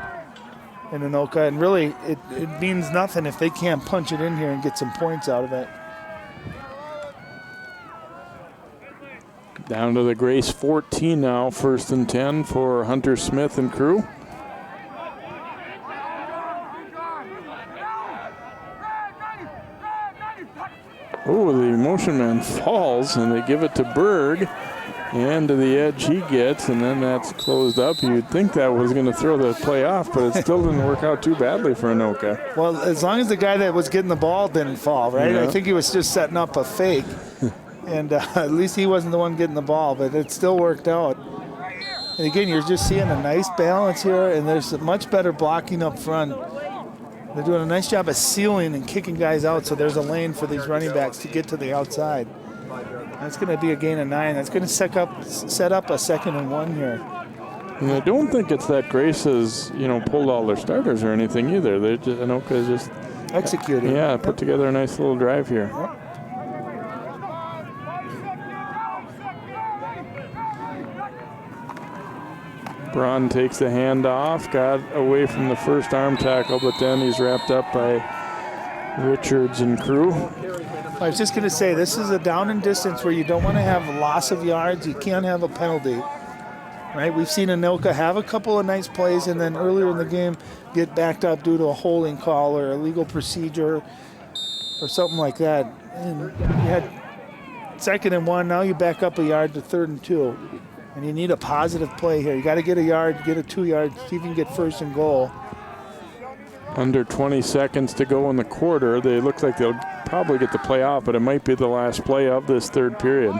in Anoka. And really, it means nothing if they can't punch it in here and get some points out of it. Down to the Grace 14 now. 1st and 10 for Hunter Smith and crew. Oh, the motion man falls, and they give it to Berg, and to the edge he gets, and then that's closed up. You'd think that was going to throw the play off, but it still didn't work out too badly for Anoka. Well, as long as the guy that was getting the ball didn't fall, right? Yeah. I think he was just setting up a fake, and at least he wasn't the one getting the ball, but it still worked out. And again, you're just seeing a nice balance here, and there's much better blocking up front. They're doing a nice job of sealing and kicking guys out, so there's a lane for these running backs to get to the outside. That's going to be a gain of 9. That's going to set up a 2nd and 1 here. And I don't think it's that Grace has, pulled all their starters or anything either. They just, Anoka just executed. Yeah, put together a nice little drive here. Braun takes the handoff, got away from the first arm tackle, but then he's wrapped up by Richards and crew. I was just going to say, this is a down and distance where you don't want to have a loss of yards. You can't have a penalty, right? We've seen Anoka have a couple of nice plays and then earlier in the game get backed up due to a holding call or a legal procedure or something like that. And you had 2nd and 1, now you back up a yard to 3rd and 2. And you need a positive play here. You got to get a yard, get a 2 yard, see if you can get 1st and goal. Under 20 seconds to go in the quarter. They look like they'll probably get the play off, but it might be the last play of this 3rd period.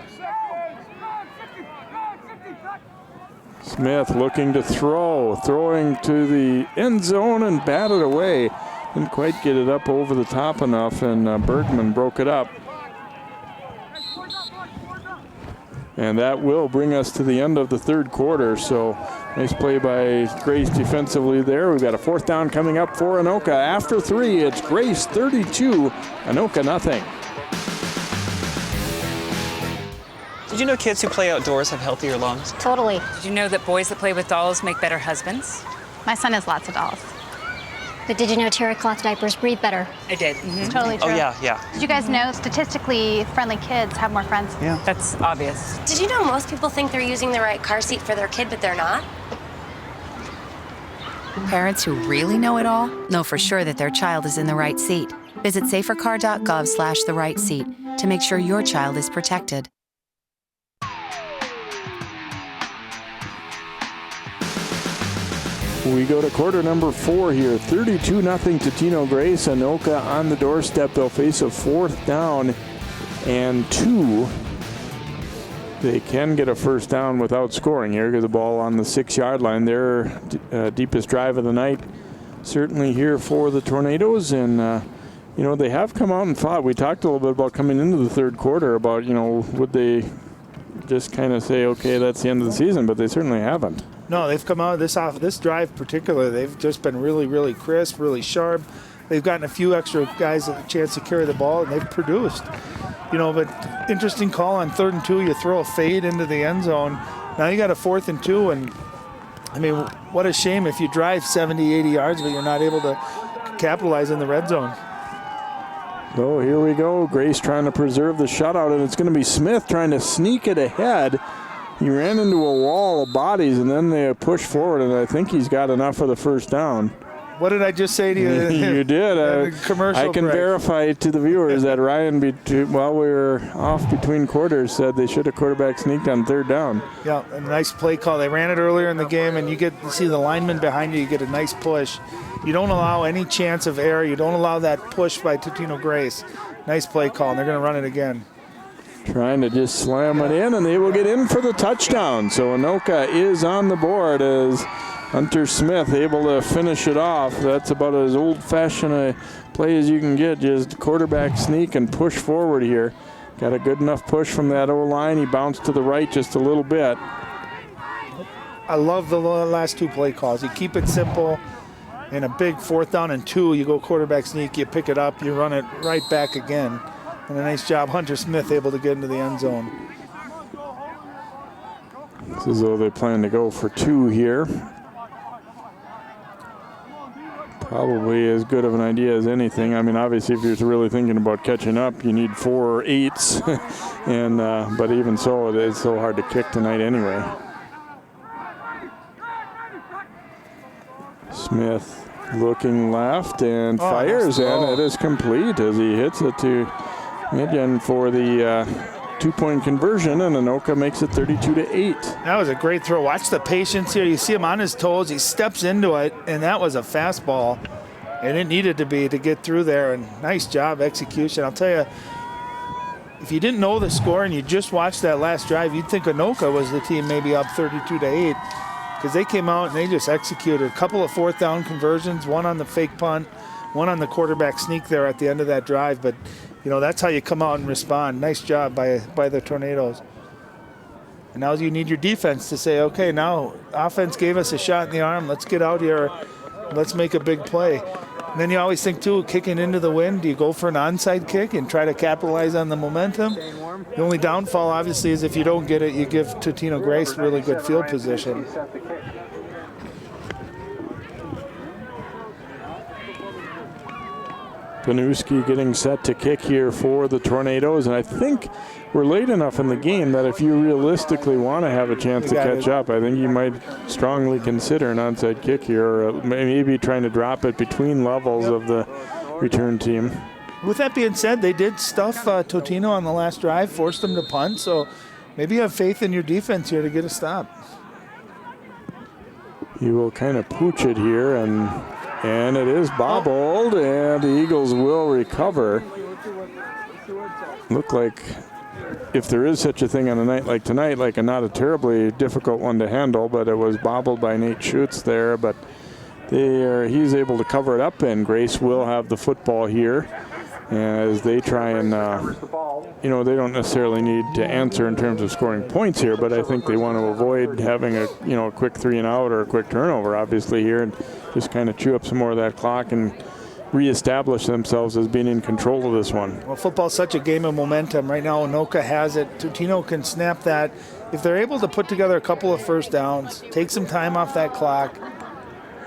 Smith looking to throw, throwing to the end zone and batted away. Didn't quite get it up over the top enough, and Bergman broke it up. And that will bring us to the end of the 3rd quarter. So nice play by Grace defensively there. We've got a 4th down coming up for Anoka. After 3, it's Grace 32, Anoka nothing. Did you know kids who play outdoors have healthier lungs? Totally. Did you know that boys that play with dolls make better husbands? My son has lots of dolls. But did you know terry cloth diapers breathe better? I did. It's totally true. Oh, yeah. Did you guys know statistically friendly kids have more friends? Yeah. That's obvious. Did you know most people think they're using the right car seat for their kid, but they're not? Parents who really know it all know for sure that their child is in the right seat. Visit safercar.gov/the right seat to make sure your child is protected. We go to quarter number 4 here. 32-0 Totino-Grace. Anoka on the doorstep. They'll face a 4th down and 2. They can get a 1st down without scoring here because the ball on the 6-yard line. Their deepest drive of the night certainly here for the Tornadoes. And, you know, they have come out and fought. We talked a little bit about coming into the 3rd quarter about, you know, would they just kind of say, okay, that's the end of the season, but they certainly haven't. No, they've come out this drive particularly. They've just been really, really crisp, really sharp. They've gotten a few extra guys a chance to carry the ball, and they've produced. You know, but interesting call on 3rd and 2. You throw a fade into the end zone. Now you got a 4th and 2, and I mean, what a shame if you drive 70, 80 yards, but you're not able to capitalize in the red zone. So here we go. Grace trying to preserve the shutout, and it's going to be Smith trying to sneak it ahead. He ran into a wall of bodies, and then they push forward, and I think he's got enough for the 1st down. What did I just say to you? You did. Commercial I can break. verify to the viewers that Ryan, while we were off between quarters, said they should have quarterback sneaked on 3rd down. Yeah, a nice play call. They ran it earlier in the game, and you see the lineman behind you. You get a nice push. You don't allow any chance of error. You don't allow that push by Totino-Grace. Nice play call, and they're going to run it again. Trying to just slam it in, and they will get in for the touchdown. So Anoka is on the board as Hunter Smith able to finish it off. That's about as old-fashioned a play as you can get. Just quarterback sneak and push forward here. Got a good enough push from that O-line. He bounced to the right just a little bit. I love the last 2 play calls. You keep it simple. In a big 4th down and 2, you go quarterback sneak, you pick it up, you run it right back again. And a nice job, Hunter Smith able to get into the end zone. It's as though they plan to go for 2 here. Probably as good of an idea as anything. I mean, obviously, if you're really thinking about catching up, you need 4 8s. And but even so, it's so hard to kick tonight anyway. Smith looking left and fires, and it is complete as he hits it to Midgen for the 2-point conversion, and Anoka makes it 32-8. That was a great throw. Watch the patience here. You see him on his toes. He steps into it, and that was a fastball, and it needed to be to get through there, and nice job execution. I'll tell you, if you didn't know the score and you just watched that last drive, you'd think Anoka was the team maybe up 32-8. Because they came out and they just executed a couple of 4th down conversions, one on the fake punt, one on the quarterback sneak there at the end of that drive. But, you know, that's how you come out and respond. Nice job by the Tornadoes. And now you need your defense to say, okay, now offense gave us a shot in the arm. Let's get out here. Let's make a big play. And then you always think, too, kicking into the wind, do you go for an onside kick and try to capitalize on the momentum? The only downfall, obviously, is if you don't get it, you give Totino-Grace really good field position. Panuski getting set to kick here for the Tornadoes, and I think we're late enough in the game that if you realistically want to have a chance to catch up, I think you might strongly consider an onside kick here, or maybe trying to drop it between levels of the return team. With that being said, they did stuff Totino on the last drive, forced them to punt, so maybe you have faith in your defense here to get a stop. You will kind of pooch it here, and it is bobbled, and the Eagles will recover. Look like, if there is such a thing on a night like tonight, like not a terribly difficult one to handle, but it was bobbled by Nate Schutz there, but he's able to cover it up, and Grace will have the football here as they try and, they don't necessarily need to answer in terms of scoring points here, but I think they want to avoid having a quick 3-and-out or a quick turnover, obviously, here, and just kind of chew up some more of that clock and reestablish themselves as being in control of this one. Well, football's such a game of momentum. Right now, Anoka has it. Totino can snap that. If they're able to put together a couple of first downs, take some time off that clock.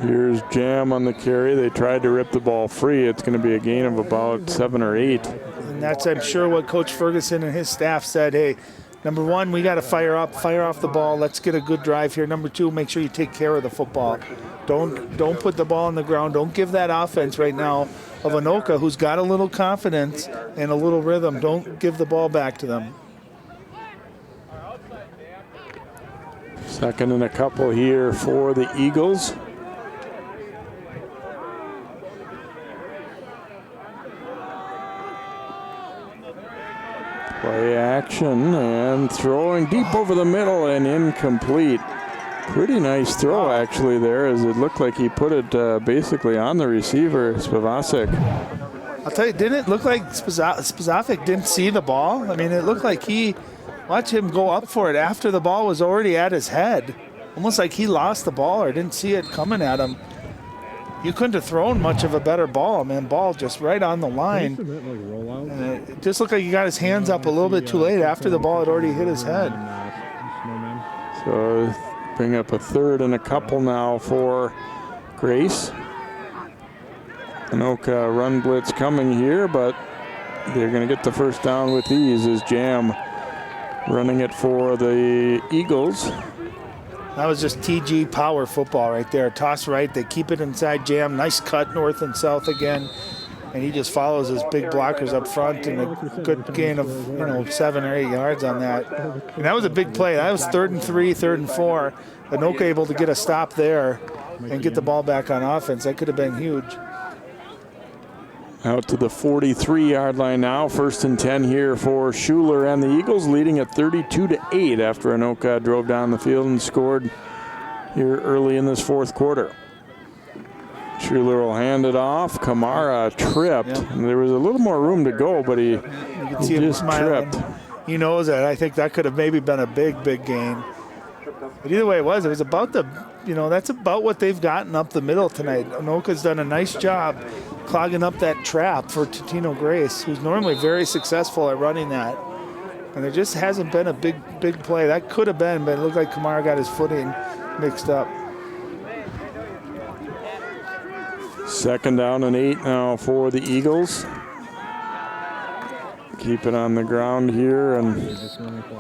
Here's Jam on the carry. They tried to rip the ball free. It's going to be a gain of about 7 or 8. And that's, I'm sure, what Coach Ferguson and his staff said. Hey, number one, we got to fire off the ball. Let's get a good drive here. Number two, make sure you take care of the football. Don't put the ball on the ground. Don't give that offense right now of Anoka, who's got a little confidence and a little rhythm. Don't give the ball back to them. Second and a couple here for the Eagles. Play action and throwing deep over the middle and incomplete. Pretty nice throw actually there, as it looked like he put it basically on the receiver, Spivacek. I'll tell you, didn't it look like Spivacek didn't see the ball? I mean, it looked like watch him go up for it after the ball was already at his head. Almost like he lost the ball or didn't see it coming at him. You couldn't have thrown much of a better ball, man. Ball just right on the line. And it just looked like he got his hands up a little bit too late after the ball had already hit his head. So bring up a third and a couple now for Grace. Anoka run blitz coming here, but they're going to get the first down with ease as Jam running it for the Eagles. That was just TG power football right there. Toss right, they keep it inside Jam. Nice cut north and south again. And he just follows his big blockers up front, and a good gain of 7 or 8 yards on that. And that was a big play. That was 3rd and 3, 3rd and 4. Anoka able to get a stop there and get the ball back on offense. That could have been huge. Out to the 43-yard line now. 1st and 10 here for Schuler and the Eagles, leading at 32-8 after Anoka drove down the field and scored here early in this fourth quarter. Schuler will hand it off. Kamara tripped. Yep. There was a little more room to go, but he just tripped. He knows that. I think that could have maybe been a big gain. But either way it was about that's about what they've gotten up the middle tonight. Anoka's done a nice job clogging up that trap for Totino-Grace, who's normally very successful at running that. And there just hasn't been a big play. That could have been, but it looked like Kamara got his footing mixed up. 2nd down and 8 now for the Eagles. Keep it on the ground here, and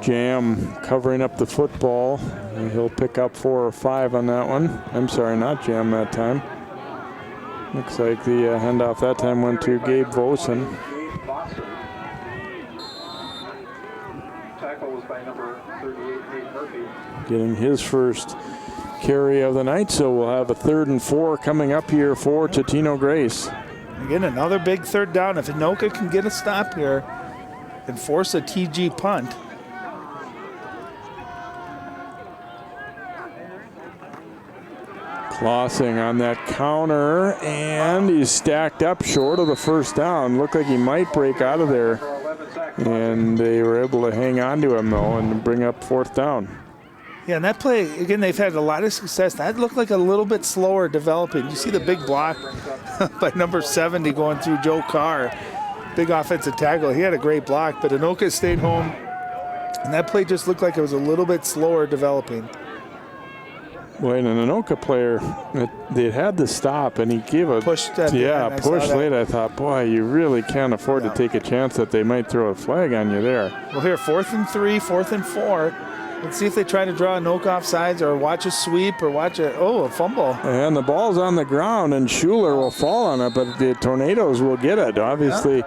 Jam covering up the football. And he'll pick up 4 or 5 on that one. I'm sorry, not Jam that time. Looks like the handoff that time went to Gabe Vosen. Getting his first carry of the night, so we'll have a 3rd and 4 coming up here for Totino-Grace. Again, another big 3rd down. If Anoka can get a stop here and force a TG punt. Clausing on that counter, and he's stacked up short of the first down. Looked like he might break out of there, and they were able to hang on to him, though, and bring up 4th down. Yeah, and that play, again, they've had a lot of success. That looked like a little bit slower developing. You see the big block by number 70 going through Joe Carr. Big offensive tackle. He had a great block, but Anoka stayed home, and that play just looked like it was a little bit slower developing. Boy, and an Anoka player, they had to stop, and he gave a push. Push late. I thought, boy, you really can't afford to take a chance that they might throw a flag on you there. Well, here, 4th and 3, 4th and 4. Let's see if they try to draw a Anoka offsides or watch a sweep or watch a fumble. And the ball's on the ground, and Schuler will fall on it, but the Tornadoes will get it. Obviously,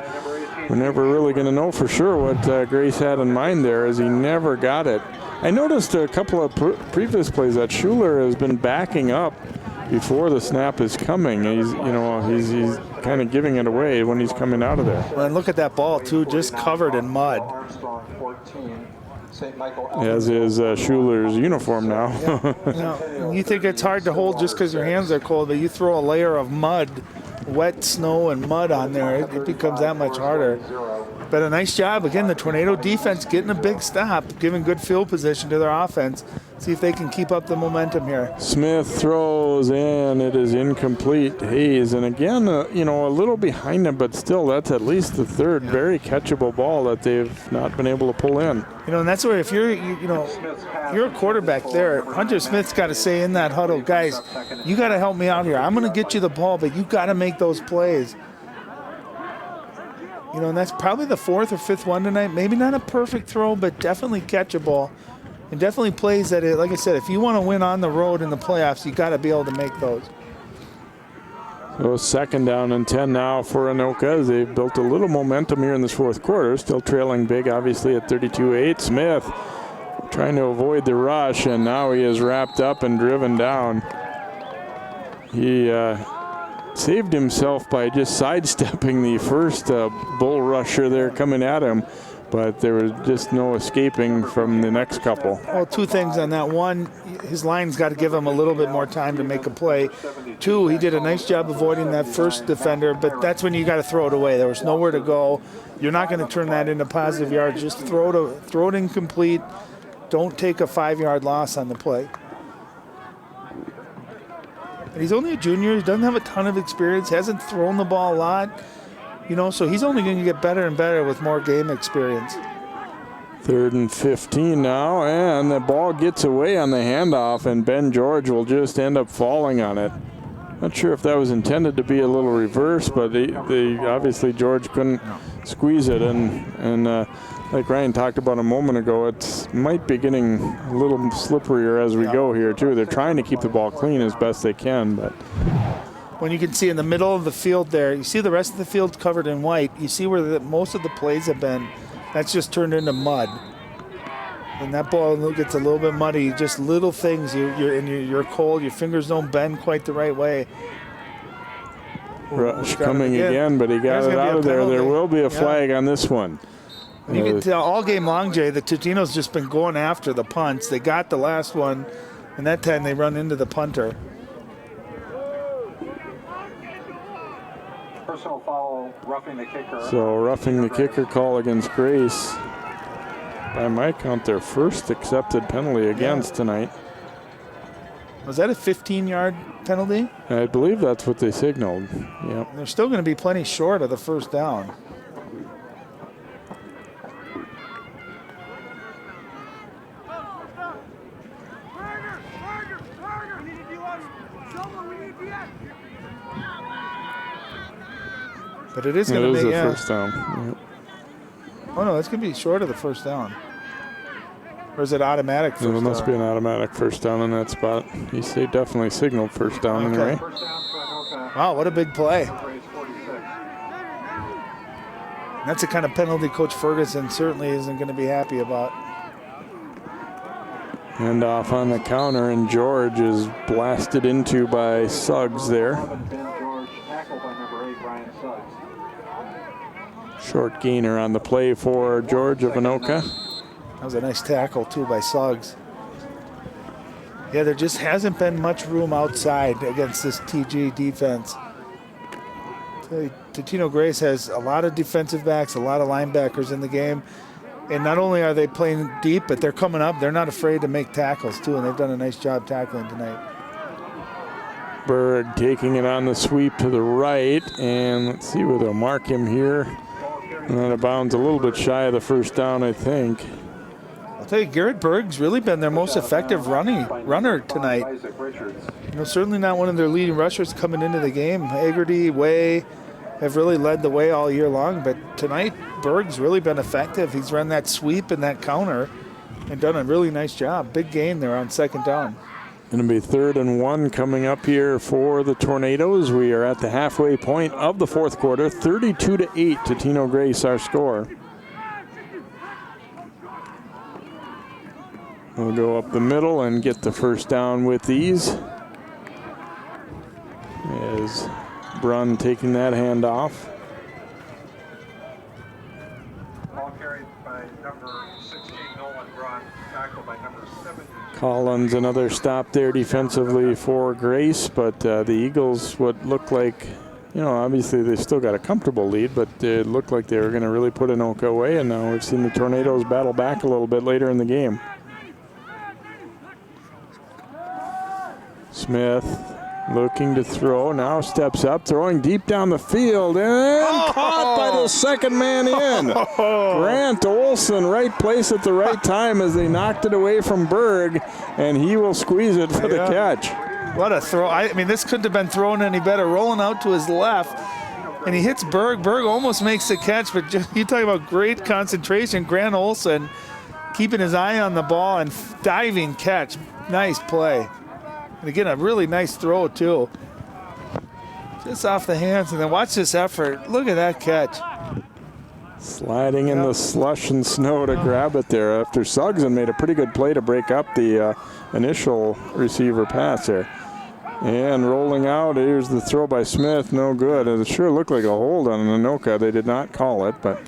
we're never really going to know for sure what Grace had in mind there, as he never got it. I noticed a couple of previous plays that Schuler has been backing up before the snap is coming. He's kind of giving it away when he's coming out of there. Well, and look at that ball too, just covered in mud. As is Schuler's uniform now. You think it's hard to hold just because your hands are cold, but you throw a layer of mud, wet snow and mud on there, it becomes that much harder. But a nice job. Again, the Tornado defense getting a big stop, giving good field position to their offense. See if they can keep up the momentum here. Smith throws, and it is incomplete. Hayes, and again, a little behind him, but still, that's at least the third very catchable ball that they've not been able to pull in. And that's where if you're a quarterback there, Hunter Smith's got to say in that huddle, guys, you got to help me out here. I'm going to get you the ball, but you got to make those plays. And that's probably the 4th or 5th one tonight. Maybe not a perfect throw, but definitely catchable. And definitely plays that, like I said, if you want to win on the road in the playoffs, you got to be able to make those. So 2nd down and 10 now for Anoka. They've built a little momentum here in this 4th quarter. Still trailing big, obviously, at 32-8. Smith trying to avoid the rush, and now he is wrapped up and driven down. He saved himself by just sidestepping the first bull rusher there coming at him, but there was just no escaping from the next couple. Well, 2 things on that. 1, his line's got to give him a little bit more time to make a play. 2, he did a nice job avoiding that first defender, but that's when you got to throw it away. There was nowhere to go. You're not going to turn that into positive yards. Just throw it incomplete. Don't take a 5-yard loss on the play. And he's only a junior. He doesn't have a ton of experience. Hasn't thrown the ball a lot. So he's only going to get better and better with more game experience. 3rd and 15 now, and the ball gets away on the handoff, and Ben George will just end up falling on it. Not sure if that was intended to be a little reverse, but they obviously George couldn't squeeze it, and like Ryan talked about a moment ago, it might be getting a little slipperier as we go here too. They're trying to keep the ball clean as best they can, but when you can see in the middle of the field there, you see the rest of the field covered in white. You see where most of the plays have been. That's just turned into mud. And that ball gets a little bit muddy. Just little things. You're cold. Your fingers don't bend quite the right way. Rush coming again, but he got it out of there. There will be a flag on this one. You can tell all game long, Jay, the Totino's just been going after the punts. They got the last one, and that time they run into the punter. Personal foul, roughing the kicker. So roughing the kicker call against Grace. By my count, their first accepted penalty against tonight. Was that a 15-yard penalty? I believe that's what they signaled. Yep. They're still going to be plenty short of the first down. But it is going to be a first down. Yep. Oh no, it's going to be short of the first down. Or is it automatic first down? It must be an automatic first down in that spot. He definitely signaled first down anyway. Wow, what a big play. That's the kind of penalty Coach Ferguson certainly isn't going to be happy about. And off on the counter, and George is blasted into by Suggs there. Short gainer on the play for George of Anoka. That was a nice tackle, too, by Suggs. Yeah, there just hasn't been much room outside against this TG defense. Totino-Grace has a lot of defensive backs, a lot of linebackers in the game. And not only are they playing deep, but they're coming up. They're not afraid to make tackles, too, and they've done a nice job tackling tonight. Berg taking it on the sweep to the right, and let's see where they'll mark him here. And out of bounds a little bit shy of the first down, I think. I'll tell you, Garrett Berg's really been their most effective runner tonight. Certainly not one of their leading rushers coming into the game. Haggerty, Way have really led the way all year long, but tonight Berg's really been effective. He's run that sweep and that counter and done a really nice job. Big gain there on second down. Going to be 3rd and 1 coming up here for the Tornadoes. We are at the halfway point of the fourth quarter. 32-8, Totino-Grace our score. We'll go up the middle and get the first down with ease. As Brunn taking that hand off. Ball carried by number 16, Nolan Brunn, tackled by number 17. Collins, another stop there defensively for Grace, but the Eagles would look like, obviously they still got a comfortable lead, but it looked like they were going to really put Anoka away, and now we've seen the Tornadoes battle back a little bit later in the game. Smith looking to throw, now steps up, throwing deep down the field, and caught by the second man in. Grant Olson, right place at the right time as they knocked it away from Berg, and he will squeeze it for the catch. What a throw. I mean, this couldn't have been thrown any better. Rolling out to his left, and he hits Berg. Berg almost makes the catch, but you talk about great concentration. Grant Olson keeping his eye on the ball and diving catch. Nice play. And again, a really nice throw, too. Just off the hands, and then watch this effort. Look at that catch. Sliding in the slush and snow to grab it there after Suggs made a pretty good play to break up the initial receiver pass there. And rolling out, here's the throw by Smith, no good. It sure looked like a hold on Anoka. They did not call it, but...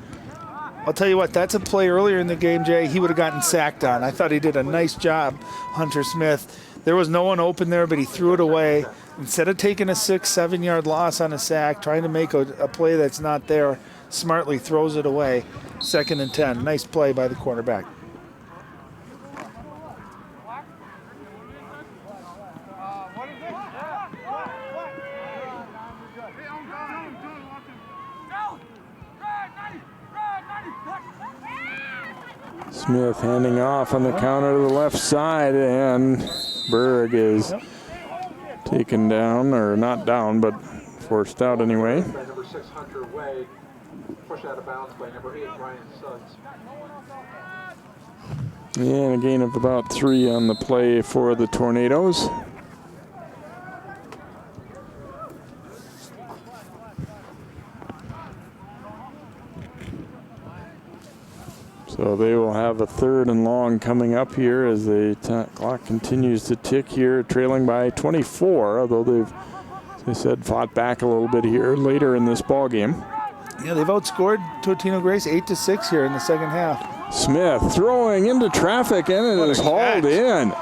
I'll tell you what, that's a play earlier in the game, Jay, he would have gotten sacked on. I thought he did a nice job, Hunter Smith. There was no one open there, but he threw it away. Instead of taking a 6-7 yard loss on a sack, trying to make a play that's not there, smartly throws it away. 2nd and 10. Nice play by the quarterback. Smith handing off on the counter to the left side, and Berg is taken down, or not down, but forced out anyway. Number 6, Hunter Way, pushed out of bounds by number 8, Ryan Suggs. And a gain of about 3 on the play for the Tornadoes. So they will have a 3rd and long coming up here as the clock continues to tick here, trailing by 24, although they've, as I said, fought back a little bit here later in this ball game. Yeah, they've outscored Totino-Grace 8-6 here in the second half. Smith throwing into traffic, and it is hauled in.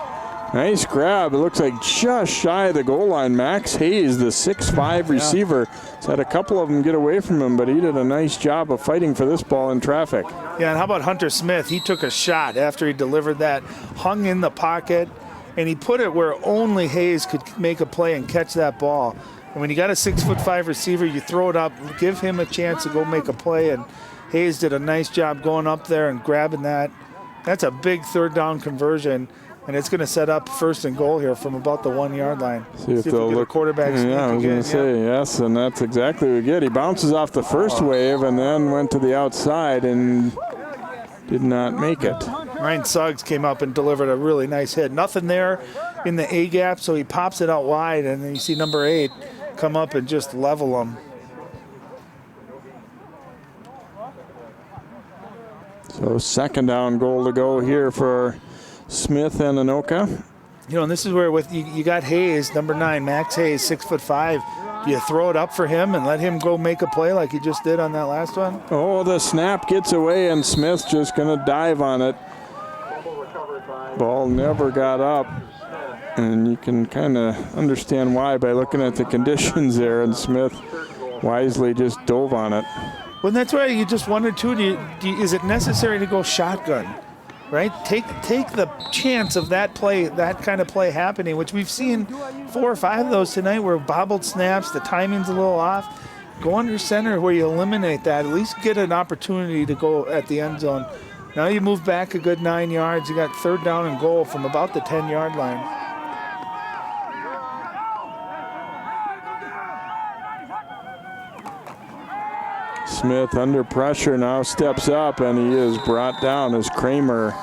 Nice grab. It looks like just shy of the goal line. Max Hayes, the 6'5 receiver, has had a couple of them get away from him, but he did a nice job of fighting for this ball in traffic. Yeah, and how about Hunter Smith? He took a shot after he delivered that, hung in the pocket, and he put it where only Hayes could make a play and catch that ball. And when you got a 6'5 receiver, you throw it up, give him a chance to go make a play, and Hayes did a nice job going up there and grabbing that. That's a big 3rd down conversion. And it's going to set up 1st and goal here from about the 1 yard line. See if they'll get look. A quarterback sneak I was going to say, yes, and that's exactly what we get. He bounces off the first wave and then went to the outside and did not make it. Ryan Suggs came up and delivered a really nice hit. Nothing there in the A gap, so he pops it out wide, and then you see number 8 come up and just level him. So 2nd down goal to go here for Smith and Anoka. You know, and this is where with you got Hayes, number 9, Max Hayes, 6'5". Do you throw it up for him and let him go make a play like he just did on that last one? Oh, the snap gets away, and Smith's just going to dive on it. Ball never got up, and you can kind of understand why by looking at the conditions there, and Smith wisely just dove on it. Well, that's why you just wonder, too, is it necessary to go shotgun? Right? Take the chance of that play, that kind of play happening, which we've seen 4 or 5 of those tonight where bobbled snaps, the timing's a little off. Go under center where you eliminate that. At least get an opportunity to go at the end zone Now you move back a good 9 yards. You got 3rd down and goal from about the 10-yard line. Smith under pressure now steps up, and he is brought down as Kramer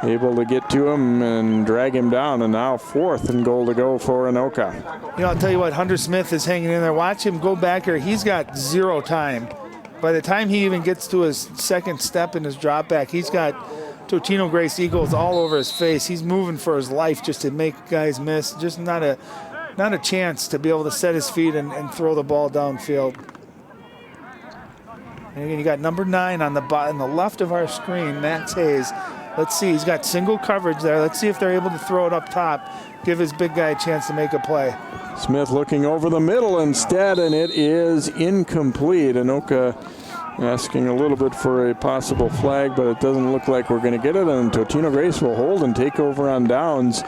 able to get to him and drag him down, and now 4th and goal to go for Anoka. You know, I'll tell you what, Hunter Smith is hanging in there. Watch him go back here. He's got 0 time. By the time he even gets to his 2nd step in his drop back, he's got Totino-Grace Eagles all over his face. He's moving for his life just to make guys miss. Just not a chance to be able to set his feet and throw the ball downfield. And again, you got number 9 on the left of our screen, Max Hayes. Let's see, he's got single coverage there. Let's see if they're able to throw it up top, give his big guy a chance to make a play. Smith looking over the middle instead, and it is incomplete. Anoka asking a little bit for a possible flag, but it doesn't look like we're going to get it, and Totino-Grace will hold and take over on downs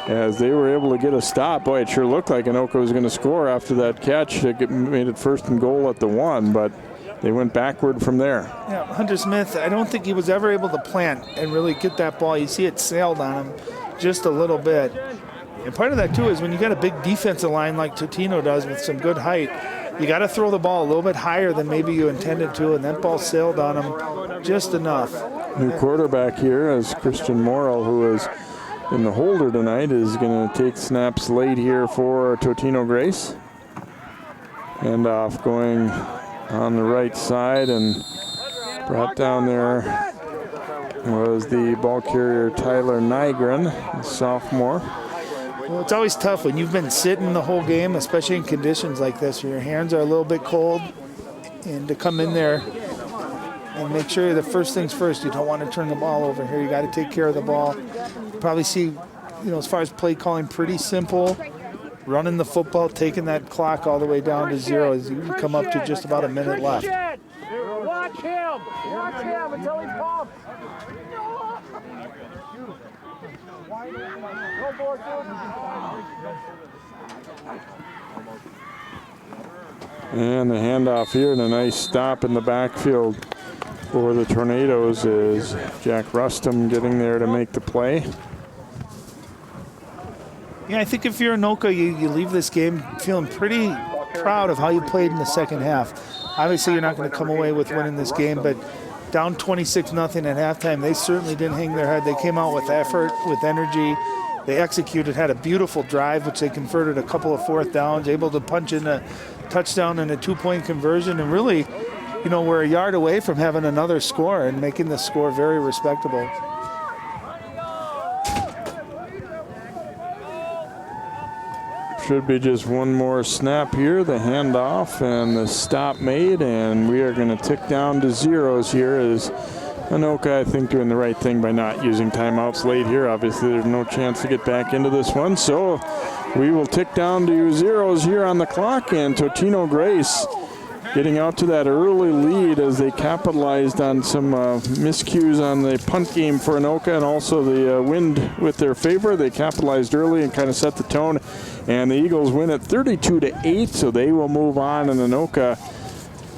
as they were able to get a stop. Boy, it sure looked like Anoka was going to score after that catch. It made it 1st and goal at the 1, but they went backward from there. Yeah, Hunter Smith, I don't think he was ever able to plant and really get that ball. You see it sailed on him just a little bit. And part of that, too, is when you got a big defensive line like Totino does with some good height, you got to throw the ball a little bit higher than maybe you intended to, and that ball sailed on him just enough. New quarterback here as Christian Morrow, who is in the holder tonight, is going to take snaps late here for Totino-Grace. And off going on the right side, and brought down there was the ball carrier Tyler Nygren, the sophomore. Well, it's always tough when you've been sitting the whole game, especially in conditions like this where your hands are a little bit cold, and to come in there and make sure the first things first, you don't want to turn the ball over here. You got to take care of the ball. Probably see, you know, as far as play calling, pretty simple. Running the football, taking that clock all the way down to 0 as you come up to just about a minute left. Watch him until he pumps. And the handoff here, and a nice stop in the backfield for the Tornadoes is Jack Rustum getting there to make the play. Yeah, I think if you're Anoka, you leave this game feeling pretty proud of how you played in the second half. Obviously, you're not going to come away with winning this game, but down 26-0 at halftime, they certainly didn't hang their head. They came out with effort, with energy. They executed, had a beautiful drive, which they converted a couple of 4th downs, able to punch in a touchdown and a 2-point conversion, and really, you know, we're a yard away from having another score and making the score very respectable. Should be just one more snap here, the handoff and the stop made, and we are going to tick down to zeros here as Anoka, I think, doing the right thing by not using timeouts late here. Obviously, there's no chance to get back into this one, so we will tick down to zeros here on the clock, and Totino-Grace getting out to that early lead as they capitalized on some miscues on the punt game for Anoka, and also the wind with their favor. They capitalized early and kind of set the tone, and the Eagles win at 32-8, so they will move on, and Anoka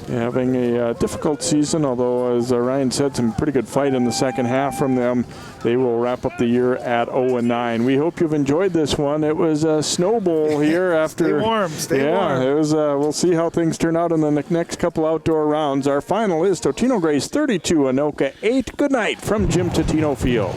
having a difficult season, although, as Ryan said, some pretty good fight in the second half from them. They will wrap up the year at 0-9. We hope you've enjoyed this one. It was a snowball here after. Stay warm. Stay warm. It was. We'll see how things turn out in the next couple outdoor rounds. Our final is Totino-Grace 32, Anoka 8. Good night from Jim Totino Field.